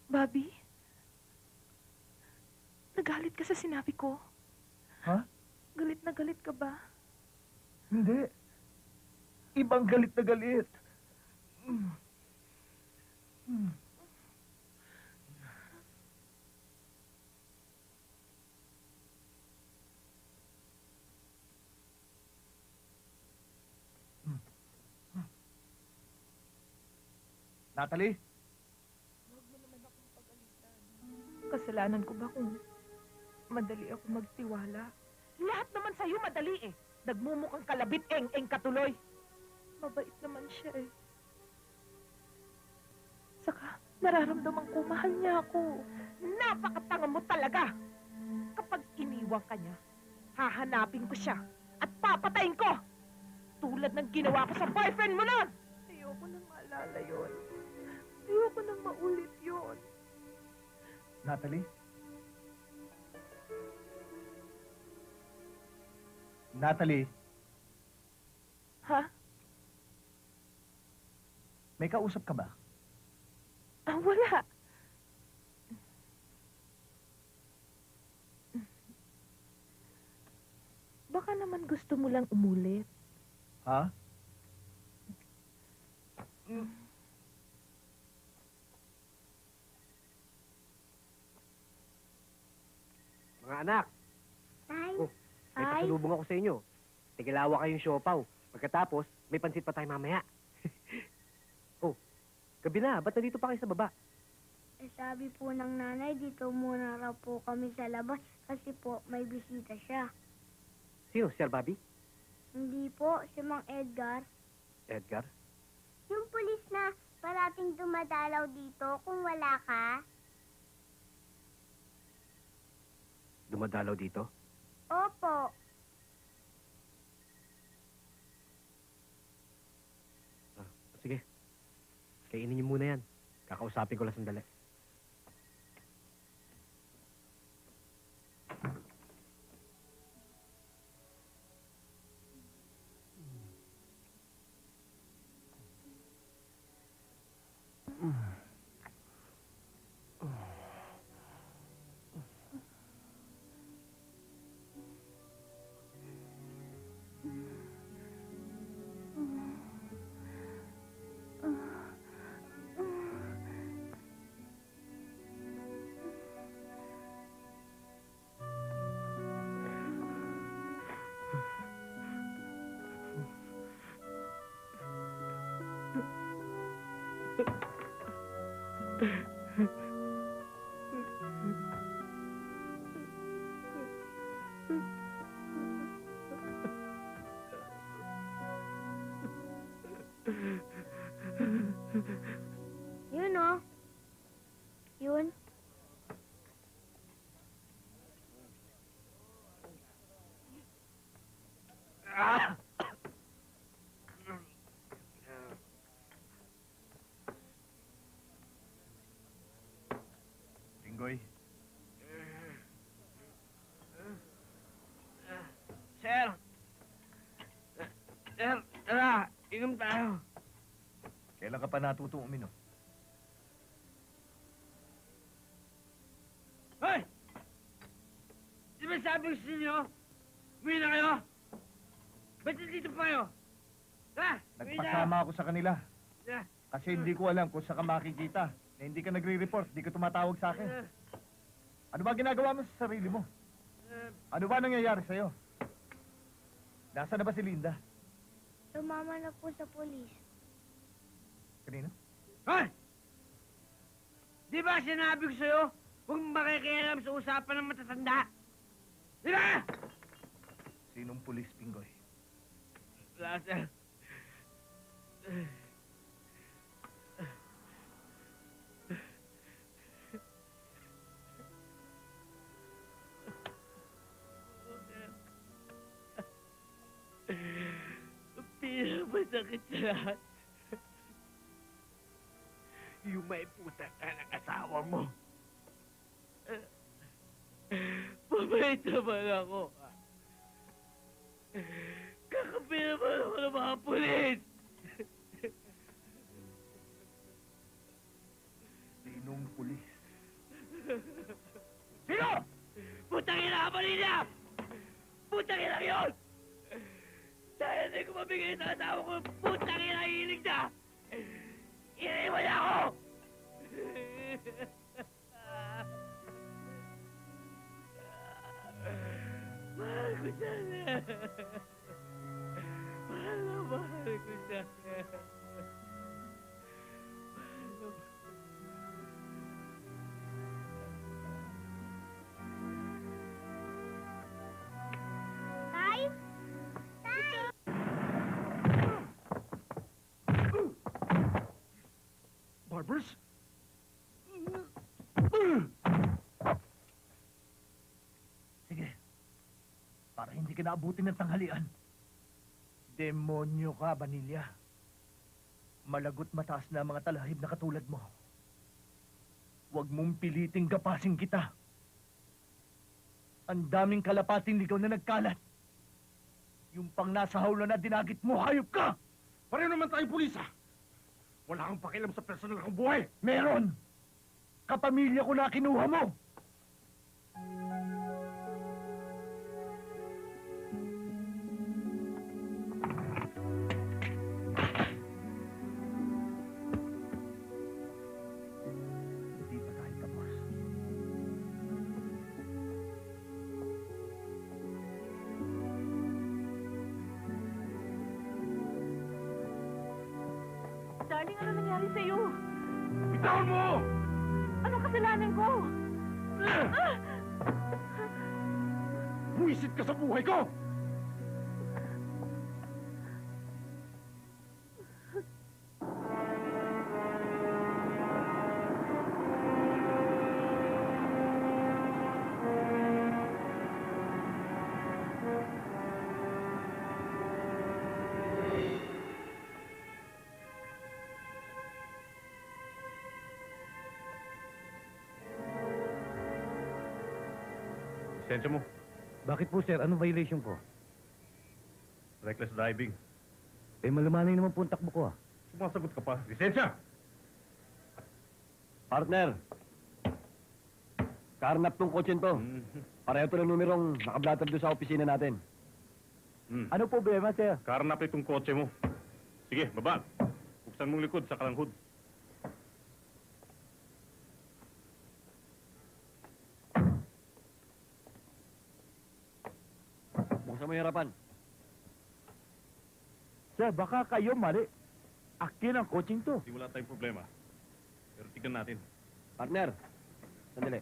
Bobby? Nagalit ka sa sinabi ko? Ha? Galit na galit ka ba? Hindi. Ibang galit na galit. Natalie? Kasalanan ko ba kung madali ako magtiwala? Lahat naman sa'yo madali eh. Nagmumukhang kalabit eng katuloy. Mabait naman siya eh. Saka, nararamdaman ko, mahal niya ako. Napakatanga mo talaga. Kapag iniwang ka niya, hahanapin ko siya at papatayin ko. Tulad ng ginawa ko sa boyfriend mo nun. Ayoko nang maalala yun. Ayoko nang maulit yun. Natalie? Natalie, Ha? may kausap ka ba? Wala. Baka naman gusto mo lang umulit. Ha? Mga anak, Tay? Oh, may pasalubong ako sa inyo. Tigilawa kayong siopaw. Pagkatapos, may pansit pa tayo mamaya. Oh, gabi na. Ba't nandito pa kayo sa baba? Eh, sabi po ng nanay, dito muna raw po kami sa labas kasi po may bisita siya. Sino? Sir Bobby? Hindi po, si Mang Edgar. Edgar? Yung pulis na parating dumadalaw dito kung wala ka. Dumadalaw dito? Opo. Sige. Kainin niyo muna yan. Kakausapin ko lang sandali. Yun o. Yun. Tinggoy. Sir! Sir, tara! Inom tayo! Kailan ka pa natutong uminom? Hoy! Di ba sabi ko sa inyo? Uwi na kayo! Ba't nandito pa kayo? Ha? Uwi na! Nagpasama ako sa kanila. Ha? Kasi hindi ko alam kung saan ka makikita. Na hindi ka nagre-report, hindi ka tumatawag sa akin. Ano ba ginagawa mo sa sarili mo? Ano ba nangyayari sa'yo? Nasaan na ba si Linda? Sumama na po sa polis. Kanina? Hoy! Di ba sinabi ko sa'yo, huwag makikialam sa usapan ng matatanda? Di ba? Sinong pulis, Pinggoy? Wala, sir. Pinakamasakit sa lahat. Yung may puta ka ng asawa mo. Pabait naman ako. Kakapi naman ako ng mga pulis. Sinong pulis? Sino? Putang ina ka, Manila! Putang ina yun! Dahil hindi ko mabigay sa asawa ko, putang ina hilig na! Iniwan niya ako! Mahal ko siya na. Mahal ko siya. Tay? Tay! Barbers? Sige. Para hindi ka naabutin ng tanghalian. Demonyo ka, Vanilla. Malagot mataas na ang mga talahib na katulad mo. Huwag mong piliting gapasin kita. Ang daming kalapating ligaw na nagkalat. Yung pang nasa hawla na dinagit mo, hayop ka! Pareho naman tayong pulis, ha? Wala kang pakialam sa personal kong buhay. Meron! Kapamilya ko na kinuha mo! Hindi pa tayo tapos. Darling, ano nangyari sa'yo? Bitawan mo! Anong kasalanan ko? Buwisit ka sa buhay ko! Lisensya mo. Bakit po, sir? Anong violation ko? Reckless driving. Malumanay naman po ang takbo ko, ah. Sumasagot ka pa. Lisensya! Partner! Karnap tong kotse to. Pareho to ng numerong nakablatag doon sa opisina natin. Ano problema, sir? Karnap itong kotse mo. Sige, baba. Buksan mong likod sa kalanghod. Buksan mo yung harapan. Sir, baka kayo mali. Akin ang coaching to. Hindi wala tayong problema. Pero tignan natin. Partner! Sandali.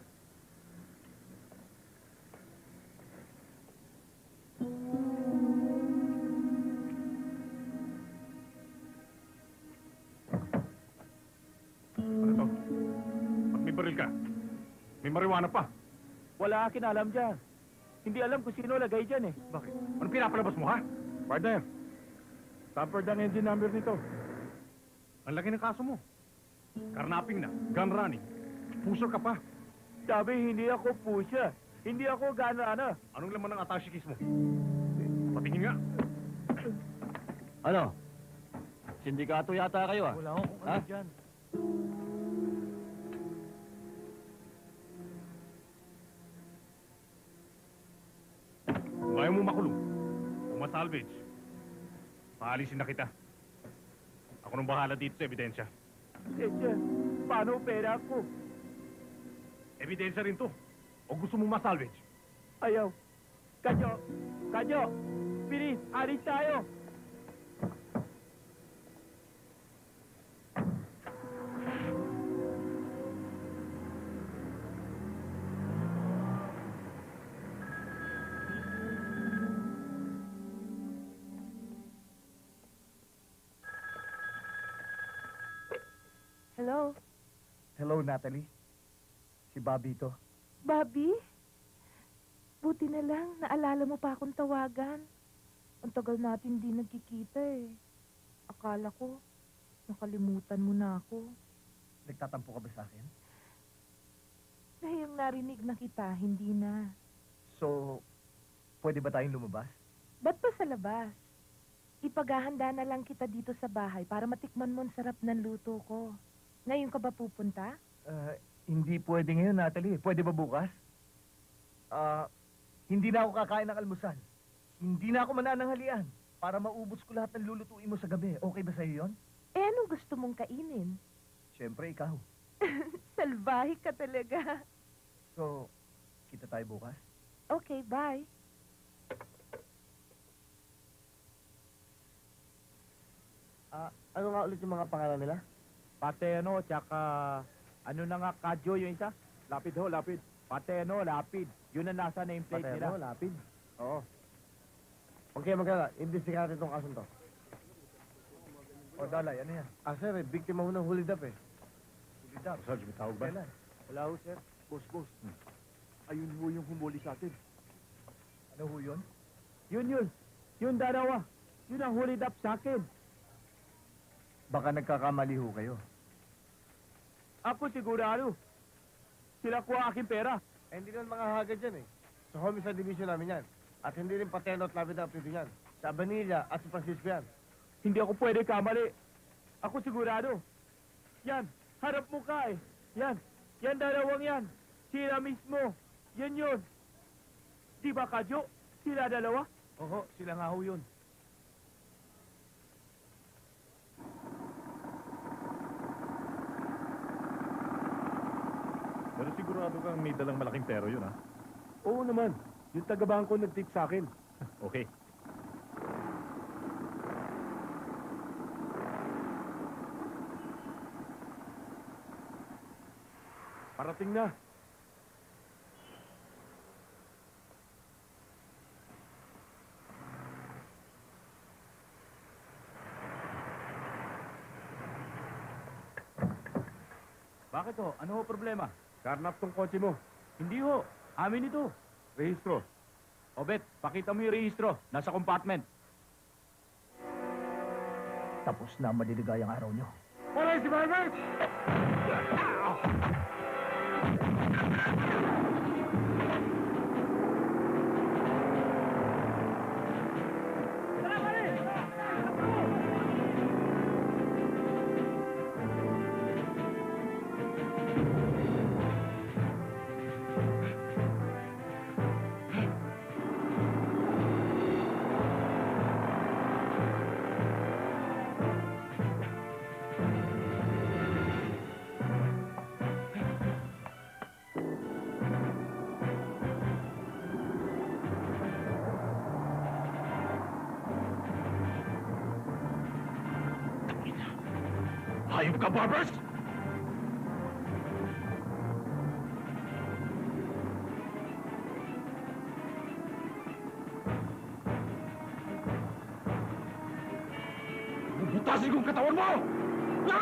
Ano to? Ba't may baril ka? May marijuana pa. Wala akin alam dyan. Hindi alam kung sino lagay dyan eh. Bakit? Ano pinapalabas mo, ha? Partner, tampered ang engine number nito. Ang laki ng kaso mo. Karnaping na, gun running. Pusher ka pa. Sabi, hindi ako pusher. Hindi ako gana-ana. Anong laman ng attache case mo? Patingin nga. Ano? Sindikato yata kayo, ah. Wala akong Ha? ano dyan. Kung ayaw mo makulong, o masalvage, paalisin na kita. Ako nang bahala dito sa ebidensya. Sir, paano pera ko? Ebidensya rin to. O gusto mo masalvage? Ayaw. Kanyo! Kanyo! bilis! Alis tayo! Hello? Hello, Natalie. Si Bobby to. Bobby? Buti na lang, naalala mo pa akong tawagan. Ang tagal natin di nagkikita eh. Akala ko, nakalimutan mo na ako. Nagtatampo ka ba sa akin? Ngayong narinig na kita, hindi na. So, pwede ba tayong lumabas? Ba't pa sa labas? Ipaghahanda na lang kita dito sa bahay para matikman mo ang sarap ng luto ko. Ngayon ka ba pupunta? Hindi pwede ngayon, Natalie. Pwede ba bukas? Hindi na ako kakain ng almusal. Hindi na ako manananghalian para maubos ko lahat ng lulutuin mo sa gabi. Okay ba sa'yo yun? Eh, anong gusto mong kainin? Siyempre, ikaw. Salbahe ka talaga. So, kita tayo bukas? Okay, bye. Ano nga ulit yung mga pangalan nila? Pateno, tsaka ano na nga, Kadyo yung isa? Lapid ho, lapid. Pateno, lapid. Yun ang nasa nameplate nila. Pateno, Lapid. Oo. Okay, magkala. Imbestigahan natin itong kasunto. O, Dalay, ano yan? Sir, biktima ho ng hulid up eh. Hulid up? Sarge, may tawag ba? Kailan? Wala ho, sir. Boss. Ayun ho yung humuli sa atin. Ano ho yun? Yun. Yung dalawa. Yun ang hulid up sa akin. Baka nagkakamali ho kayo. Ako sigurado. Sila kuha aking pera. Hindi naman mga hagad yan eh. Sa homicide division namin yan. At hindi rin Pateno at Lapid ang dito yan. Sa Abanilla at sa Francisco yan. Hindi ako pwede kamali. Ako sigurado. Yan, harap mo ka eh. Yan dalawang yan. Sila mismo. Yan yun. Di ba, Kadyo? Sila dalawa? Oo, sila nga ho yun. Pero sigurado kang may dalang malaking pero yun, ha? Oo naman. Yung taga-bangko nag-tip sa akin. Okay. Parating na. Bakit ho? Ano ho problema? Karnap tong kotse mo. Hindi ho. Amin ito. Rehistro. Obet, pakita mo yung rehistro. Nasa compartment. Tapos na ang maliligayang araw nyo. Wala si Barbert! Hayop ka, Barbers! Bubutasin kong katawan mo! No!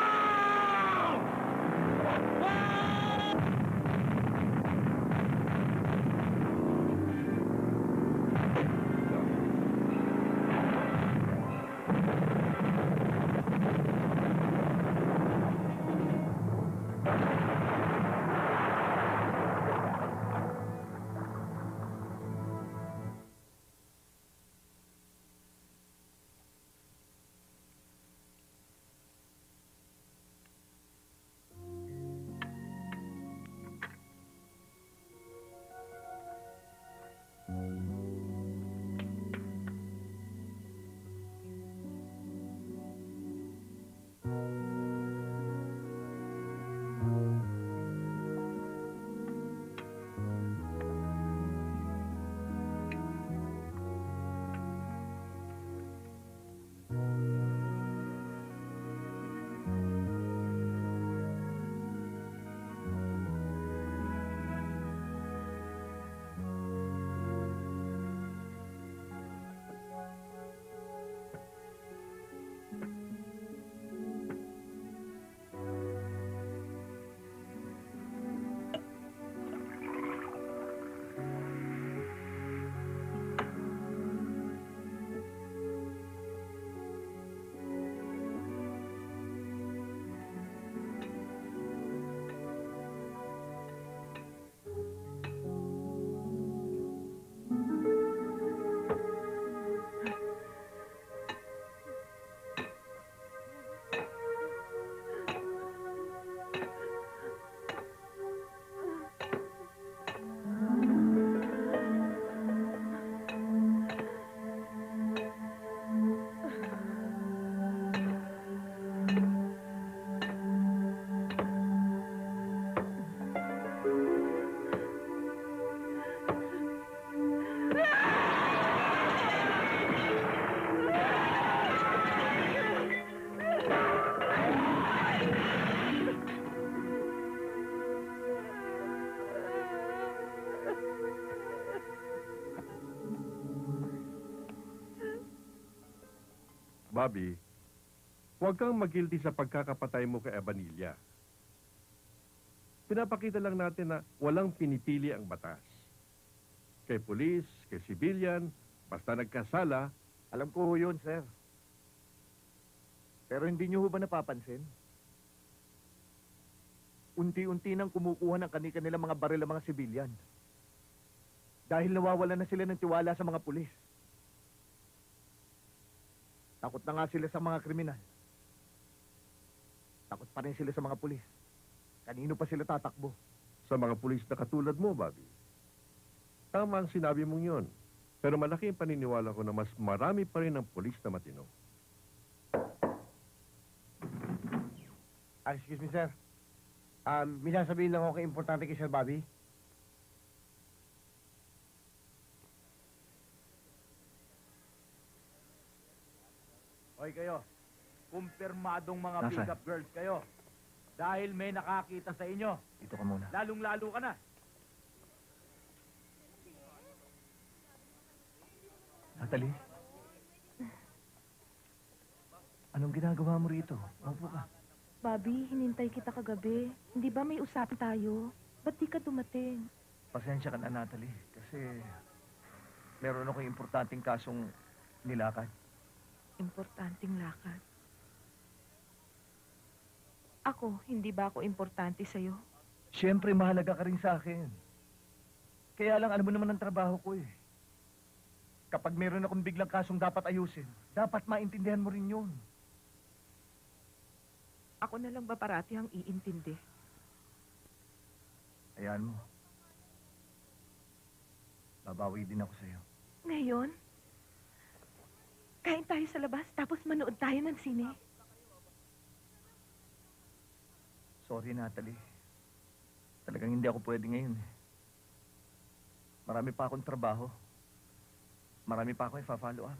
Bobby, huwag kang magilty sa pagkakapatay mo kay Abanilla. Pinapakita lang natin na walang pinipili ang batas. Kay pulis, kay civilian, basta nagkasala. Alam ko ho yun, sir. Pero hindi niyo ho ba napapansin? Unti-unti nang kumukuha ng kanilang mga baril ang mga sibilyan. Dahil nawawalan na sila ng tiwala sa mga pulis. Takot na nga sila sa mga kriminal. Takot pa rin sila sa mga pulis. Kanino pa sila tatakbo? Sa mga pulis na katulad mo, Bobby. Tama ang sinabi mong yun. Pero malaki ang paniniwala ko na mas marami pa rin ang pulis na matino. Excuse me, sir. May sasabihin lang ako kay importante kay Sir Bobby. Hoy kayo, kumpirmadong mga Nasaan? pick-up girls kayo. Dahil may nakakita sa inyo. Dito ka muna. Lalong-lalo ka na. Natalie? Anong ginagawa mo rito? Maupo ka. Bobby, hinintay kita kagabi. Hindi ba may usapan tayo? Ba't di ka dumating? Pasensya ka na, Natalie. Kasi meron akong importanteng kasong nilakad. Importanteng lakad. Ako, hindi ba ako importante sa'yo? Siyempre, mahalaga ka rin sa akin. Kaya lang, alam mo naman ang trabaho ko eh. Kapag meron akong biglang kasong dapat ayusin, dapat maintindihan mo rin yun. Ako na lang ba parati ang iintindi? Ayan mo. Babawi din ako sa'yo. Ngayon? Kain tayo sa labas, tapos manood tayo ng sine. Sorry, Natalie. Talagang hindi ako pwede ngayon eh. Marami pa akong trabaho. Marami pa akong ipa-follow up.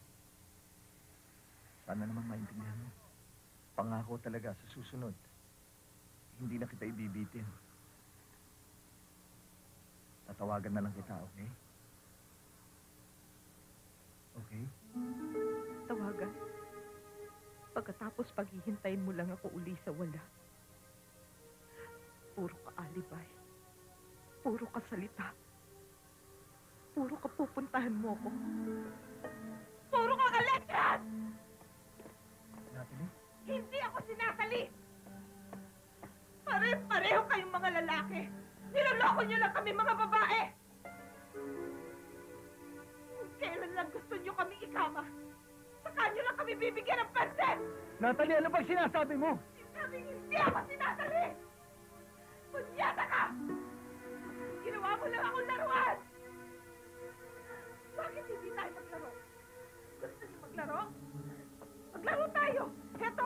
Sana naman maintindihan mo. Pangako talaga sa susunod. Hindi na kita ibibitin. Tatawagan na lang kita, okay? Okay? Tawagan. Pagkatapos paghihintayin mo lang ako uli sa wala. Puro ka alibay. Puro ka salita. Puro ka pupuntahan mo ko. Puro ka kaletras! Natalie? Hindi ako sinasali! Pare-pareho kayong mga lalaki. Niloloko niyo lang kami mga babae. Kailan lang gusto niyo kami ikama? Saka niyo lang kami bibigyan ng pansin! Natalie, ano bang sinasabi mo? Sinabing hindi ako sinasali! Punyata ka! Ginawa mo lang akong laruan! Bakit hindi tayo maglaro? Gusto niyo maglaro? Maglaro tayo! Heto!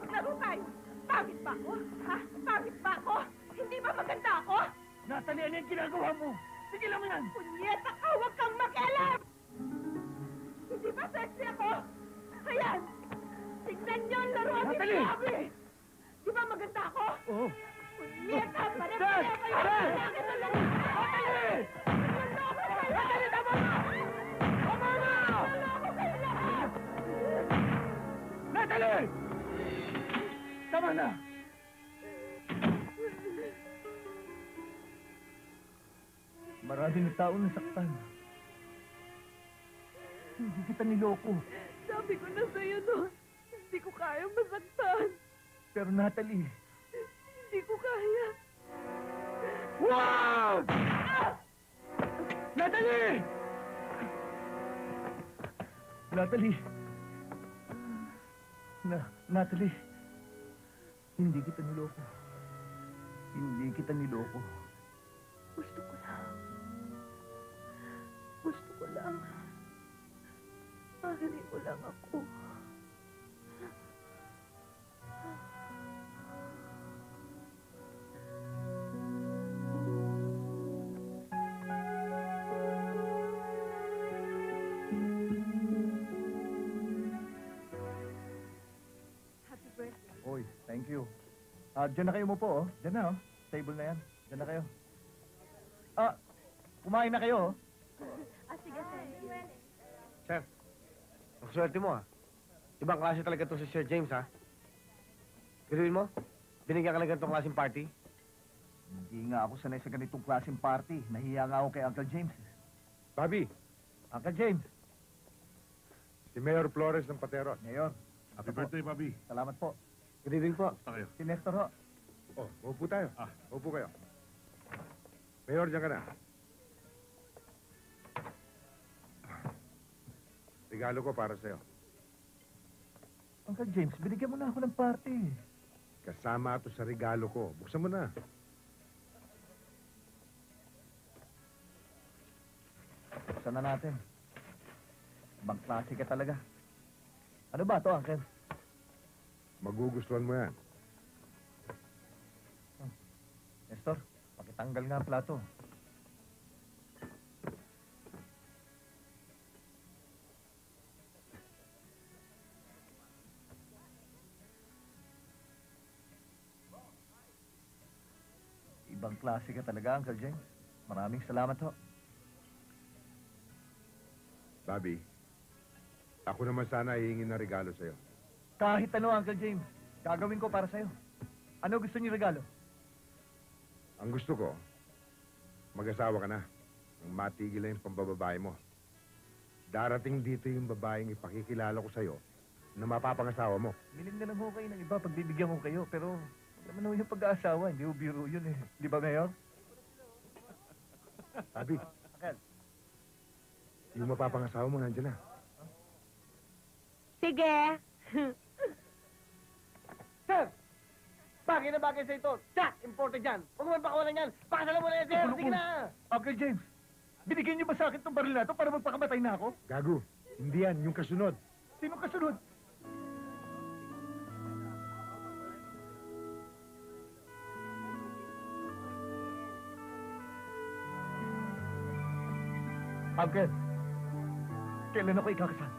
Maglaro tayo! Pangit ba ako? Ha? Pangit ba ako? Hindi ba maganda ako? Natalie, ano yung ginagawa mo? Sige lang mo yan! Punyeta ka! Huwag kang makialam! Hindi ba sexy ako? Ayan! Tignan niyo ang laruan ni Natalie! Bobby! Di ba maganda ako? Oo. Punyeta! Pare-pareho kayo! Bakit ang laruan? Natalie! Natalie, tama na! Tama na! Naloko kayo lahat! Natalie! Tama na! Maraming tao nasaktan. Hindi kita niloko. Sabi ko na sa'yo noon, hindi ko kaya masaktan. Pero Natalie, Hindi ko kaya. wag! Natalie! Natalie! Natalie, hindi kita niloko. Hindi kita niloko. Gusto ko lang. Gusto ko lang. Mahalin mo lang ako. Happy birthday. Oy, thank you. Diyan na kayo mo po, oh. Diyan na, oh. Table na yan. Diyan na kayo. Kumain na kayo, oh. Sige, thank you. Sir, ang swerte mo, ah. Ibang klase talaga to si Sir James, ha? Piruin mo? Binigyan ka ng ganitong klaseng party? Hindi nga ako sanay sa ganitong klaseng party. Nahiya nga ako kay Uncle James. Bobby, Uncle James. si Mayor Flores ng Pateros. Mayor. Happy birthday, Bobby. Salamat po. Good evening po. Basta kayo. Si Nestor ho. Oh, upo tayo. Upo kayo. Mayor, diyan ka na. Regalo ko para sa'yo. Uncle James, binigyan mo na ako ng party. Kasama ito sa regalo ko. Buksan mo na. Buksan na natin. Ibang klase ka talaga. Ano ba to, Uncle? Magugustuhan mo yan. Nestor, pakitanggal nga ang plato. Ibang klase ka talaga, Uncle James. Maraming salamat ho. Bobby, ako naman sana hihingin na regalo sa'yo. Kahit ano, Uncle James, gagawin ko para sa'yo. Ano gusto niyo regalo? Ang gusto ko, mag-asawa ka na. Ang matigil na yung pambababae mo. Darating dito yung babaeng ipakikilala ko sa'yo na mapapangasawa mo. Miling na lang ho kayo ng iba, pagbibigyan ko kayo, pero naman ho yung pag-aasawa, hindi ho biro yun eh. Di ba, Mayor? Bobby, Uncle. yung mapapangasawa mo nandiyan na. Sige. Sir! Bagay na bagay sa ito. Jack, imported yan. Huwag mo pakawalan yan. Pakasalan mo na yan, sir. Sige na. Uncle James, binigyan niyo ba sa akin itong baril na ito para magpakamatay na ako? Gago, hindi yan, yung kasunod. Sino kasunod? Uncle, kailan ako ikakasal?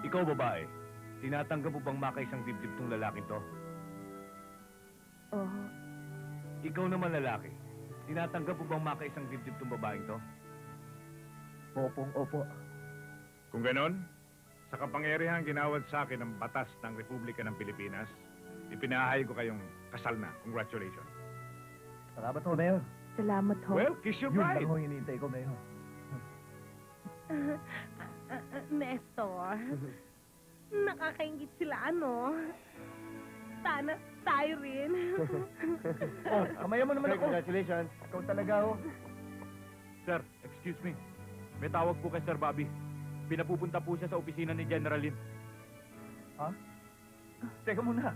Ikaw, babae, tinatanggap mo bang makaisang dibdib tong lalaking to? Oo. Ikaw naman lalaki, tinatanggap mo bang makaisang dibdib tong babaeng to? Opo. Kung ganon, sa kapangyarihan ginawad sa akin ng batas ng Republika ng Pilipinas, ipinahay ko kayong kasal na. Congratulations. Salamat ho, Mayor. Salamat ho. Well, kiss your Yun bride. lang ho hinihintay ko, Mayor. Nestor, nakakaingit sila, ano? Sana tayo rin. Oh, kamaya mo naman Sir, ako. congratulations. Ikaw talaga ho. Sir, excuse me. May tawag po kay Sir Bobby. Pinapupunta po siya sa opisina ni General Lim. Ha? Teka muna.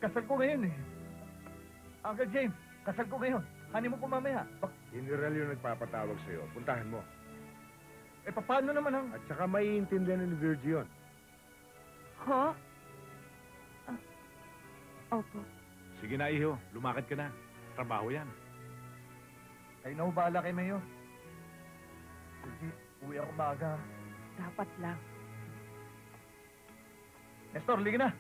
Kasal ko ngayon eh. Uncle James, kasal ko ngayon. Hani mo ko mamaya. General yung nagpapatawag sa'yo. Puntahan mo. Eh, paano naman ang... At saka maiintindihan ni Virgie yun. Ho? Opo. Sige na, iho. Lumakad ka na. Trabaho yan. Kayo na ho bahala kay Mayor. Sige, uwi ako maaga. Dapat lang. Nestor, liga na.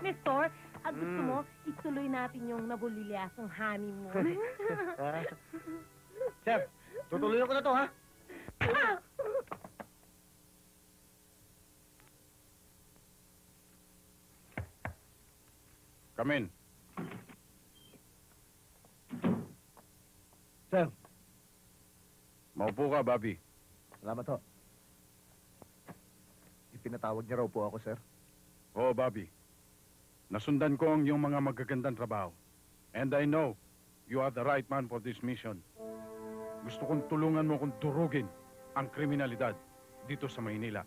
Nestor, gusto mo, ituloy natin yung nabulilyasong honeymoon. Sir, tutuloy ko na to, ha? Come in. Sir. Maupo ka, Bobby. Salamat ho. Ipinatawag niya raw po ako, sir. Oo, Bobby. Nasundan ko ang iyong mga magagandang trabaho. And I know you are the right man for this mission. Gusto kong tulungan mo kong durugin ang kriminalidad dito sa Maynila.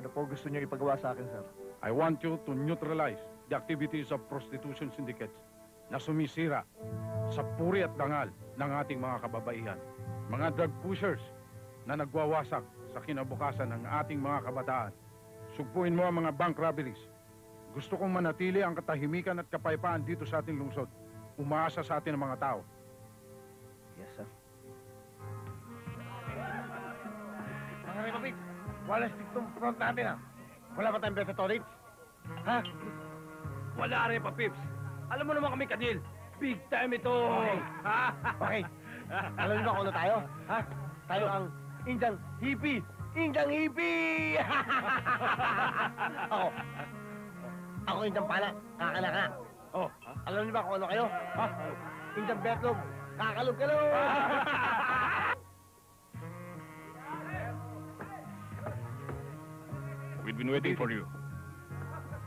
Ano po gusto niyo ipagawa sa akin, sir? I want you to neutralize the activities of prostitution syndicates na sumisira sa puri at dangal ng ating mga kababaihan. Mga drug pushers na nagwawasak sa kinabukasan ng ating mga kabataan. Sugpuin mo ang mga bank robberies. Gusto kong manatili ang katahimikan at kapayapaan dito sa ating lungsod. Umaasa sa atin ang mga tao. Yes, sir. Mga kapit, wala stick tong front natin, ha? Wala ba tayong betatorits? Ha? Wala rin pa, Pips. Alam mo naman kami, Kadil. Big time ito. Okay. Okay. Alam niyo ba kung ano tayo? Ha? Tayo ang Indian hippie. Indang hippie! Ako Indang Pala, kakalaka. Oh, alam niyo ba kung ano kayo? Ha? Indang Betlog, kakalog-kalog! We've been waiting for you.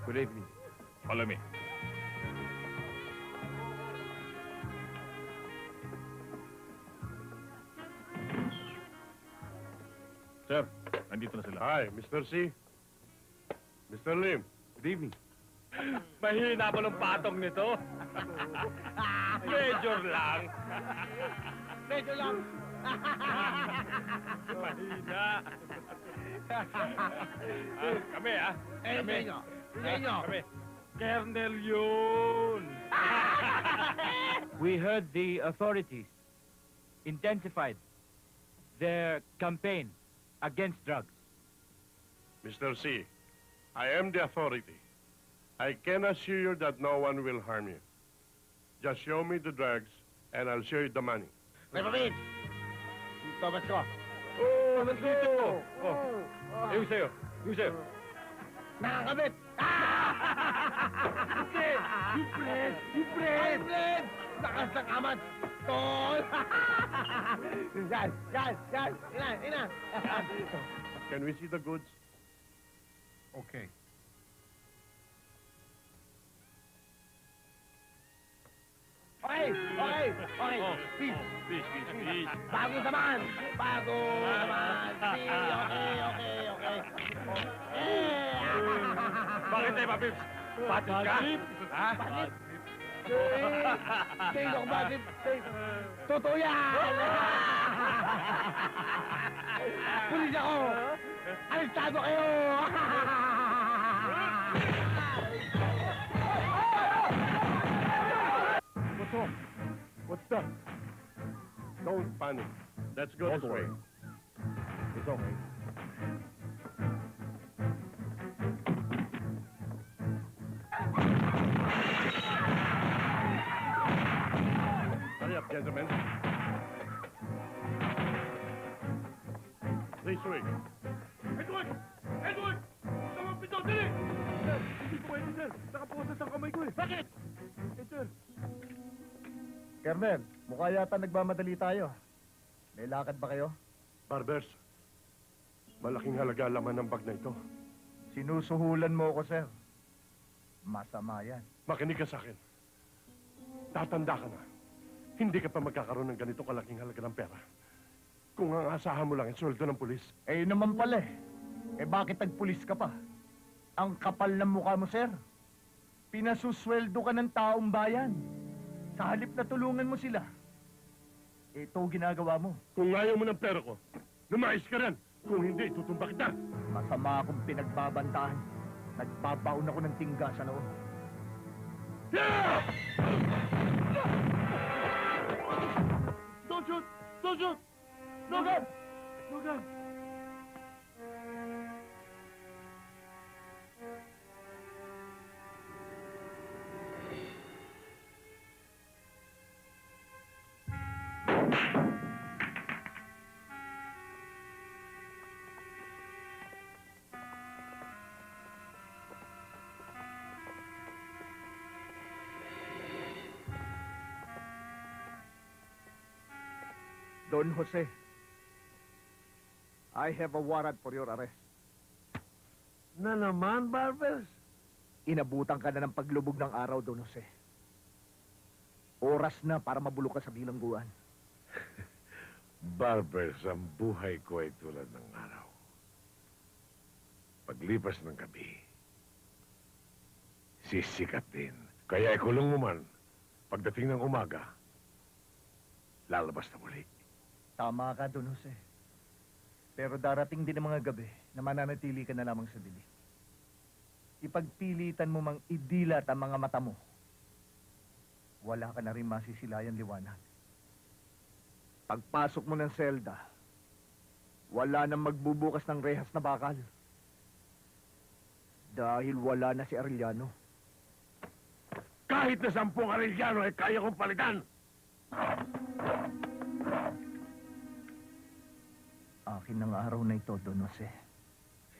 Good evening. Follow me. Sir, nandito na sila. Hi, Mr. C. Mr. Lim. Good evening. Mahina pa ng patong nito. Major lang. Medyo lang. Mahina. Kami, Kami. Kami. Kernel yun. We heard the authorities intensified their campaign against drugs. Mr. C, I am the authority. I can assure you that no one will harm you. Just show me the drugs, and I'll show you the money. May pamit! Tobat ko. Oh, nandito. Yung sa'yo. Yung sa'yo. Nakakabit! You friend! You friend! Lakas ng amat! Tol! Yan! Ina! Can we see the goods? Okay. Okay! Peace! Bago naman! Okay. Bakit tayo, Papips? Patit ka? Ha? Sino ko ba? Totoo yan! Pulis ako! Arestado kayo! What's wrong? What's that? Don't panic. Let's go this way. It's okay. Hurry up, gentlemen. This way. Edward! Edward! Kamapit daw, dali! Sir, hindi po pwede, sir. Nakaposas ang kamay ko eh. Bakit? Sir. Kernel, mukha yata nagmamadali tayo. May lakad ba kayo? Barbers, malaking halaga laman ng bag na ito. Sinusuhulan mo ako, sir. Masama yan. Makinig ka sa akin. Tatanda ka na. Hindi ka pa magkakaroon ng ganito kalaking halaga ng pera. Kung ang asahan mo lang ang sweldo ng pulis. Eh, yun naman pala eh. Eh, bakit nagpulis ka pa? Ang kapal ng mukha mo, sir. Pinasusweldo ka ng taong bayan. Sa halip na tulungan mo sila. Ito ginagawa mo. Kung ayaw mo ng pera ko, lumayas ka rin. Kung hindi, tutumba kita. Masama akong pinagbabantahan. Nagbabaon ako ng tingga sa noon. Yeah! Don't shoot! Don't shoot! No gun! No gun! Don Jose, I have a warrant for your arrest. Na naman, Barbers? Inabutan ka na ng paglubog ng araw, Don Jose. Oras na para mabulok ka sa bilangguan. Barbers, ang buhay ko ay tulad ng araw. Paglipas ng gabi, sisikat din. Kaya ikulong mo man, pagdating ng umaga, lalabas na muli. Tama ka, Don Jose. Pero darating din ang mga gabi na mananatili ka na lamang sa dilim. Ipagpilitan mo mang idilat ang mga mata mo. Wala ka na rin masisilayang liwanag. Pagpasok mo ng selda, wala nang magbubukas ng rehas na bakal. Dahil wala na si Arellano. Kahit na 10 Arellano ay kaya kong palitan. Akin ang araw na ito, Don Jose.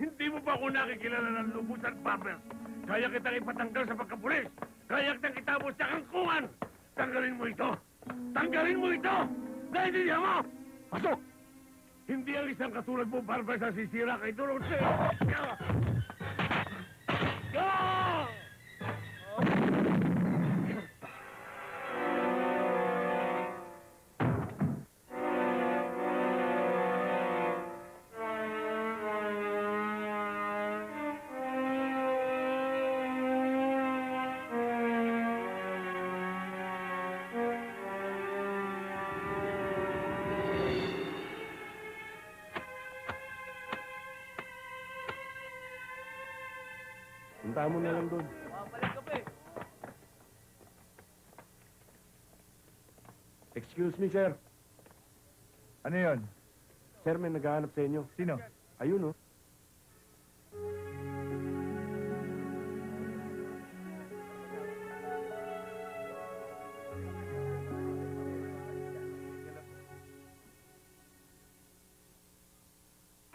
Hindi mo ba ako nakikilala ng lubos at papers? Kaya kitang ipatanggal sa pagkapulis. Kaya kitang itapos sa kangkungan. Tanggalin mo ito. Tanggalin mo ito! Naintindihan mo! Pasok! Hindi ang isang katulad mo, Barber, sa sisira kay Don Jose. Punta mo na lang doon. Excuse me, sir. Ano yon? Sir, may naghahanap sa inyo. Sino? Ayun, oh.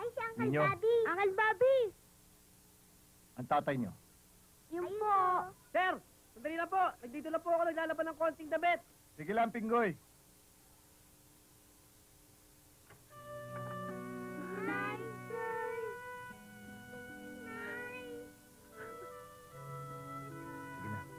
Ay, si Uncle Ninyo? Bobby. Uncle Bobby. Ang tatay nyo. Yung po. Sir, sandali lang po. Nandito lang po ako naglalaban ng konting damit. Sige lang, Pinggoy. Sige na.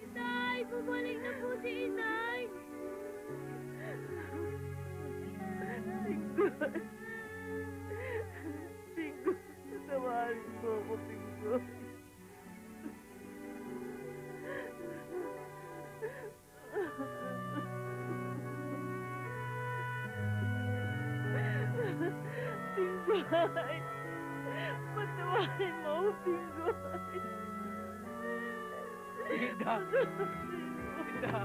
Inay, bumalik na po si Inay. Pingo, patawarin mo ako, Pingo. Pingoy, patawarin mo ako, Pingoy. Hilda! Hilda!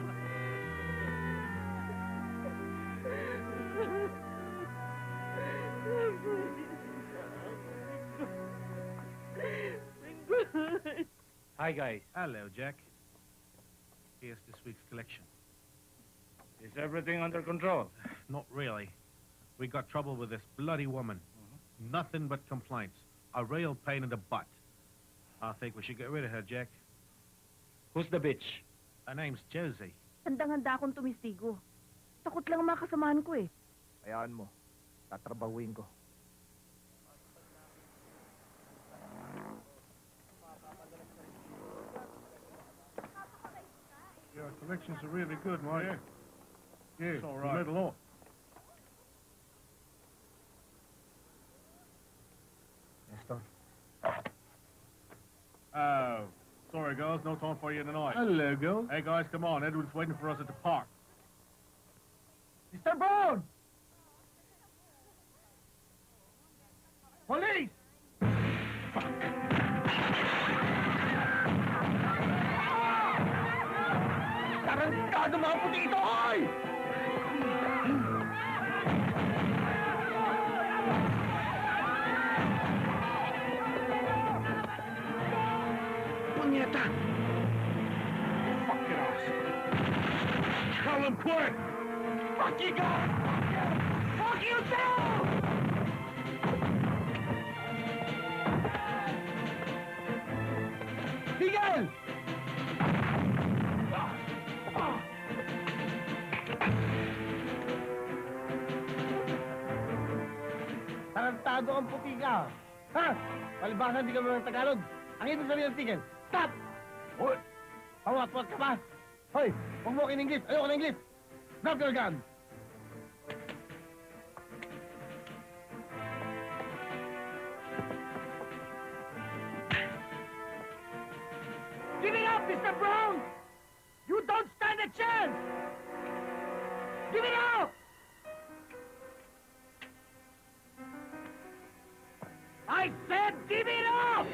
Hi, guys. Hello, Jack. Here's this week's collection. Is everything under control? Not really. We got trouble with this bloody woman. Nothing but complaints. A real pain in the butt. I think we should get rid of her, Jack. Who's the bitch? Her name's Josie. Handang-handa akong tumistigo. Takot lang ang mga kasamahan ko eh. Hayaan mo. Tatrabahuin ko. Your collections are really good, Mark. Yeah, It's all right. You made a lot. Nestor. Oh, sorry, girls. No time for you tonight. Hello, girls. Hey, guys, come on. Edward's waiting for us at the park. Mr. Brown! Police! Tarantado mga puti ito, ay! Punyeta! Fucking ass. Tell him quick! Fuck you guys! Fuck you too! Miguel! Tarantado ang puti ka! Ha? Palibasan di ka mo ng Tagalog. Ang ibig sabihin ng tigil, stop! Hoy! Pawat-wat ka ba? Hoy! Huwag mo akin English! Ayoko ng English! Drop your gun! Give it up, Mr. Brown! You don't stand a chance! Give it up! I said give it up!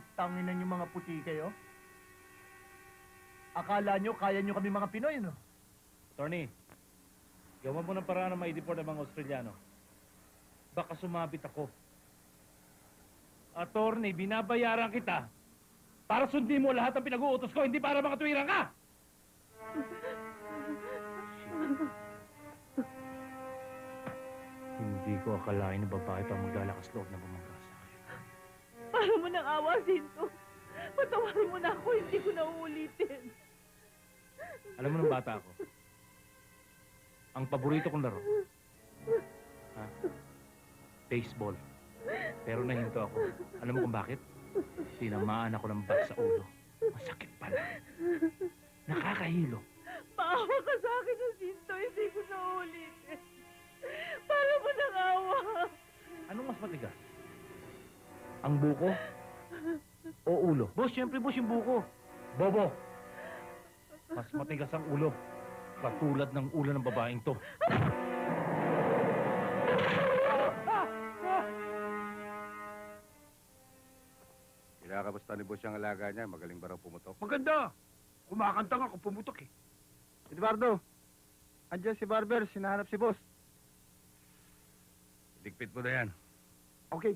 Putangin na yung mga puti kayo. Akala nyo, kaya nyo kami mga Pinoy, no? Attorney, gawa mo ng paraan na maideport ang mga Australiano. Baka sumabit ako. Attorney, binabayaran kita para sundin mo lahat ng pinag-uutos ko, hindi para makatwiran ka! Hindi ko akalain na babae pa maglalakas loob na bumangga sa akin. Para mo nang awa, Sinto. Patawarin mo na ako, hindi ko na uulitin. Alam mo nung bata ako, ang paborito kong laro, ha? Baseball. Pero nahinto ako. Alam mo kung bakit? Tinamaan ako ng bat sa ulo. Masakit pala. Nakakahilo. Maawa ka sa akin na, Sinto, hindi ko na uulitin. Para mo nang awa. Anong mas matigas? Ang buko o ulo? Boss, siyempre boss yung buko. Bobo! Mas matigas ang ulo. Katulad ng ulo ng babaeng to. Kinakamusta ni boss yung alaga niya? Magaling ba raw pumutok? Maganda. Kumakanta nga kung pumutok eh. Eduardo, andyan si Barber, sinahanap si boss. Ligpit mo na yan. Okay.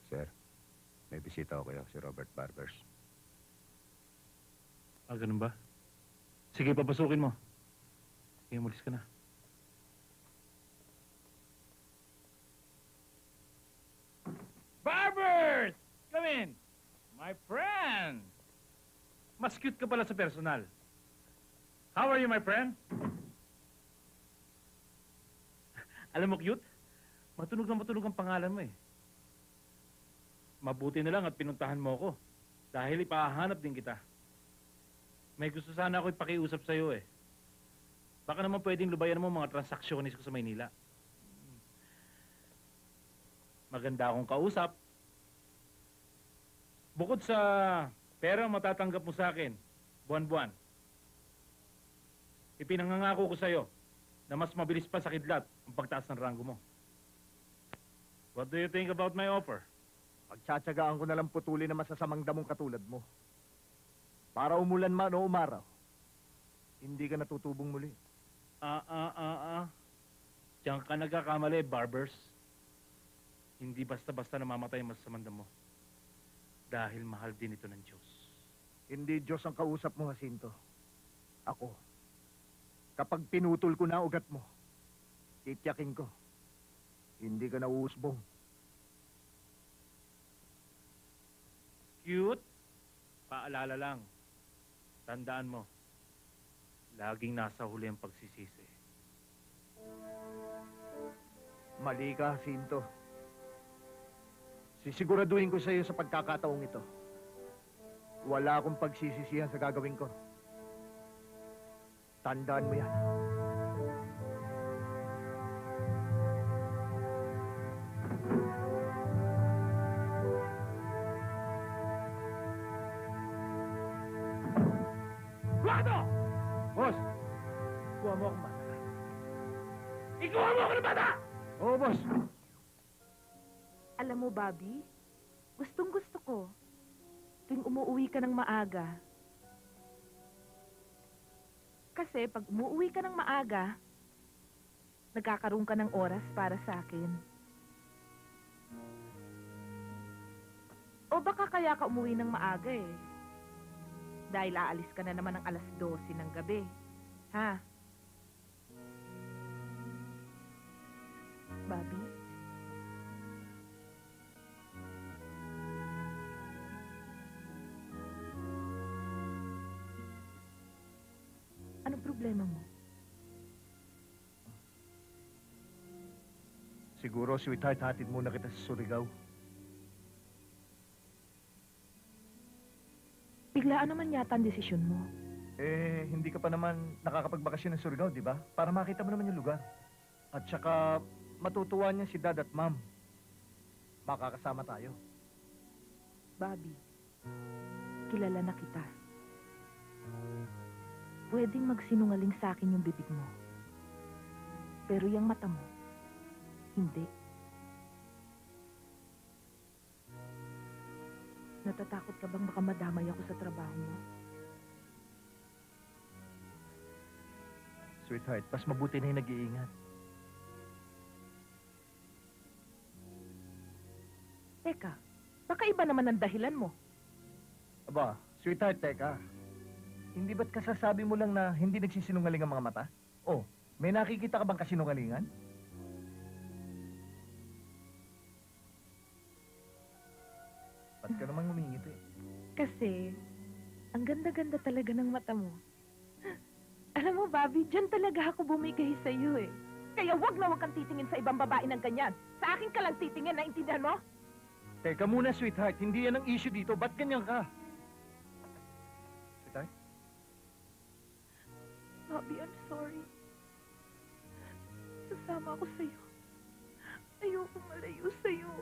Sir, may bisita ko kayo, si Robert Barbers. Ah, ganun ba? Sige, papasukin mo. Sige, umalis ka na. Barbers! Come in! My friend! Mas cute ka pala sa personal. How are you, my friend? Alam mo, cute? Matunog na matunog ang pangalan mo eh. Mabuti na lang at pinuntahan mo ako. Dahil ipahanap din kita. May gusto sana ako ipakiusap sa'yo eh. Baka naman pwedeng lubayan mo mga transactionist ko sa Maynila. Maganda akong kausap. Bukod sa pera matatanggap mo sa akin, buwan-buwan. Ipinangangako ko sa'yo na mas mabilis pa sa kidlat ang pagtaas ng ranggo mo. What do you think about my offer? Pagtsatsagaan ko na lang putulin na masasamang damong katulad mo. Para umulan man o umaraw, hindi ka natutubong muli. Diyan ka nagkakamali, Barbers. Hindi basta-basta namamatay ang masasamang damo. Dahil mahal din ito ng Diyos. Hindi Diyos ang kausap mo, Jacinto. Ako. Kapag pinutol ko na ugat mo, titiyakin ko. Hindi ka nauusbong. Cute? Paalala lang. Tandaan mo, laging nasa huli ang pagsisisi. Mali ka, Jacinto. Sisiguraduhin ko sa iyo sa pagkakataong ito. Wala akong pagsisisihan sa gagawin ko. Tandaan mo yan. Guardo! Boss! Kuha mo akong bata. Ikuha mo ako ng bata! Oo, boss. Alam mo, Bobby, gustong-gusto ko tuwing umuwi ka ng maaga. Kasi pag umuwi ka ng maaga, nagkakaroon ka ng oras para sa akin. O baka kaya ka umuwi ng maaga eh. Dahil aalis ka na naman ng alas 12 ng gabi. Ha? Bobby? Anong problema mo? Siguro, sweetheart, hatid muna kita sa Surigao. Biglaan naman yata ang desisyon mo. Eh, hindi ka pa naman nakakapagbakasyon ng Surigao, di ba? Para makita mo naman yung lugar. At saka, matutuwa niya si Dad at Ma'am. Makakasama tayo. Bobby, kilala na kita. Pwedeng magsinungaling sa akin yung bibig mo. Pero yung mata mo, hindi. Natatakot ka bang baka madamay ako sa trabaho mo? Sweetheart, mas mabuti na yung nag-iingat. Teka, baka iba naman ang dahilan mo. Aba, sweetheart, teka. Hindi ba't kasasabi mo lang na hindi nagsisinungaling ang mga mata? Oh, may nakikita ka bang kasinungalingan? Ba't ka naman humingiti? Kasi, ang ganda-ganda talaga ng mata mo. Alam mo, Bobby, dyan talaga ako bumigay sa'yo eh. Kaya wag na wag kang titingin sa ibang babae ng ganyan. Sa akin ka lang titingin, naintindihan mo? Teka muna, sweetheart. Hindi yan ang issue dito. Ba't ganyan ka? Sweetheart? Bobby, I'm sorry. Sasama ako sa'yo. Ayoko malayo sa'yo.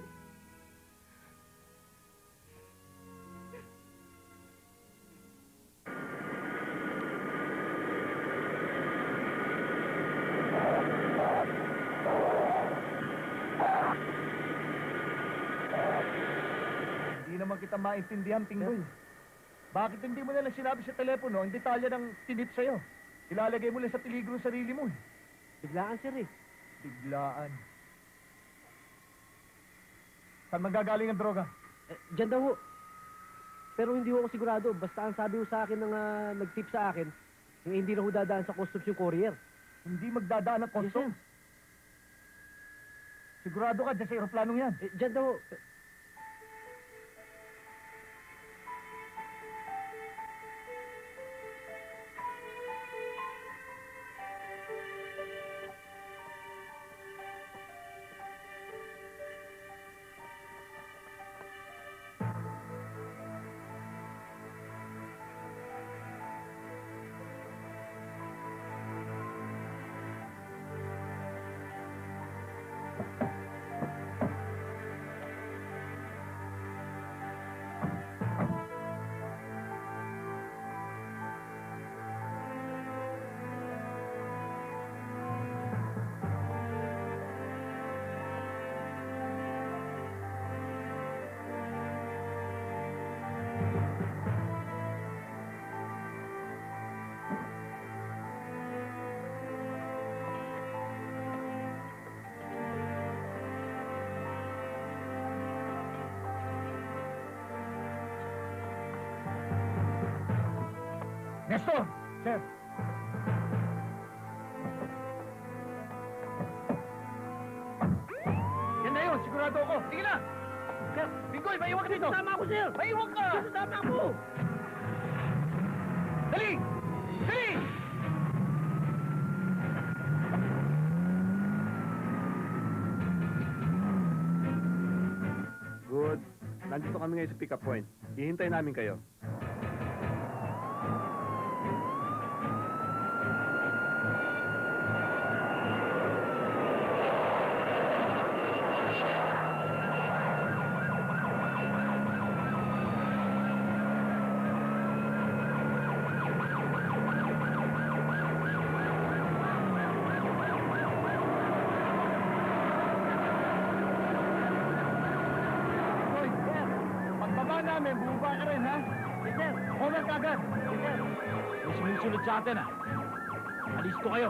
Hindi naman kita maintindihan, Tinggoy. Bakit hindi mo na lang sinabi sa telepono ang detalye ng tinip sa'yo? Ilalagay mo lang sa peligro ang sarili mo. Biglaan, sir eh. Biglaan. Saan manggagaling ang droga? Diyan daw ho. Pero hindi ho ako sigurado. Basta ang sabi ho sa akin ng nag-tip sa akin, hindi na ho dadaan sa customs yung courier. Hindi magdadaan ng customs? Sigurado ka dyan sa aeroplanong yan? Diyan daw ho. Nestor! Sir! Yan na yun, sigurado ako. Sige na! Sir, Bingoy, maiwan ka dito! Sasama ako, sir! Maiwan ka! Sasama ako! Dali! Dali! Good. Nandito kami ngayon sa pick-up point. Hihintay namin kayo. Hoy, sir! Pagbaba namin, bumaba ka rin, ha? Yes, sir. Honor ka agad. Yes, sir. May sumusunod sa atin, Alisto kayo.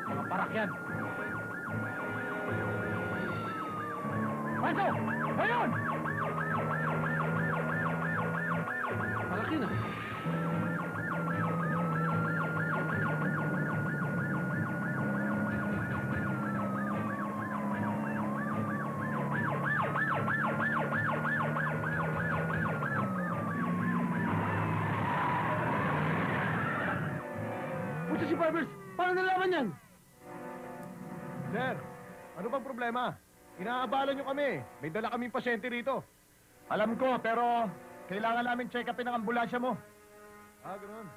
Mga parakyan. Pancho! Ayun! Malaki na. Puto si Barbers! Paano nalaman yan? Sir, ano bang problema? Inaabala nyo kami. May dala kaming pasyente rito. Alam ko, pero kailangan namin check upin ang ambulansya mo. Ah, ganoon.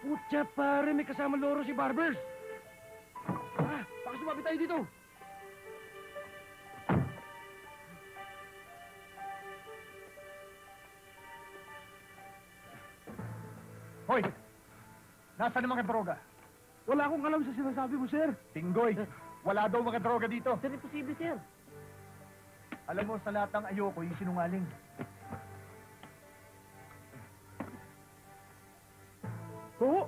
Putya, pare, may kasama loro si Barbers. Baka sumabi tayo dito. Hoy! Nasaan ang mga droga? Wala akong alam sa sinasabi mo, sir. Tinggoy! Wala daw mga droga dito. Sir, imposible, sir. Alam mo, sa lahat ng ayoko, yung sinungaling. Oo.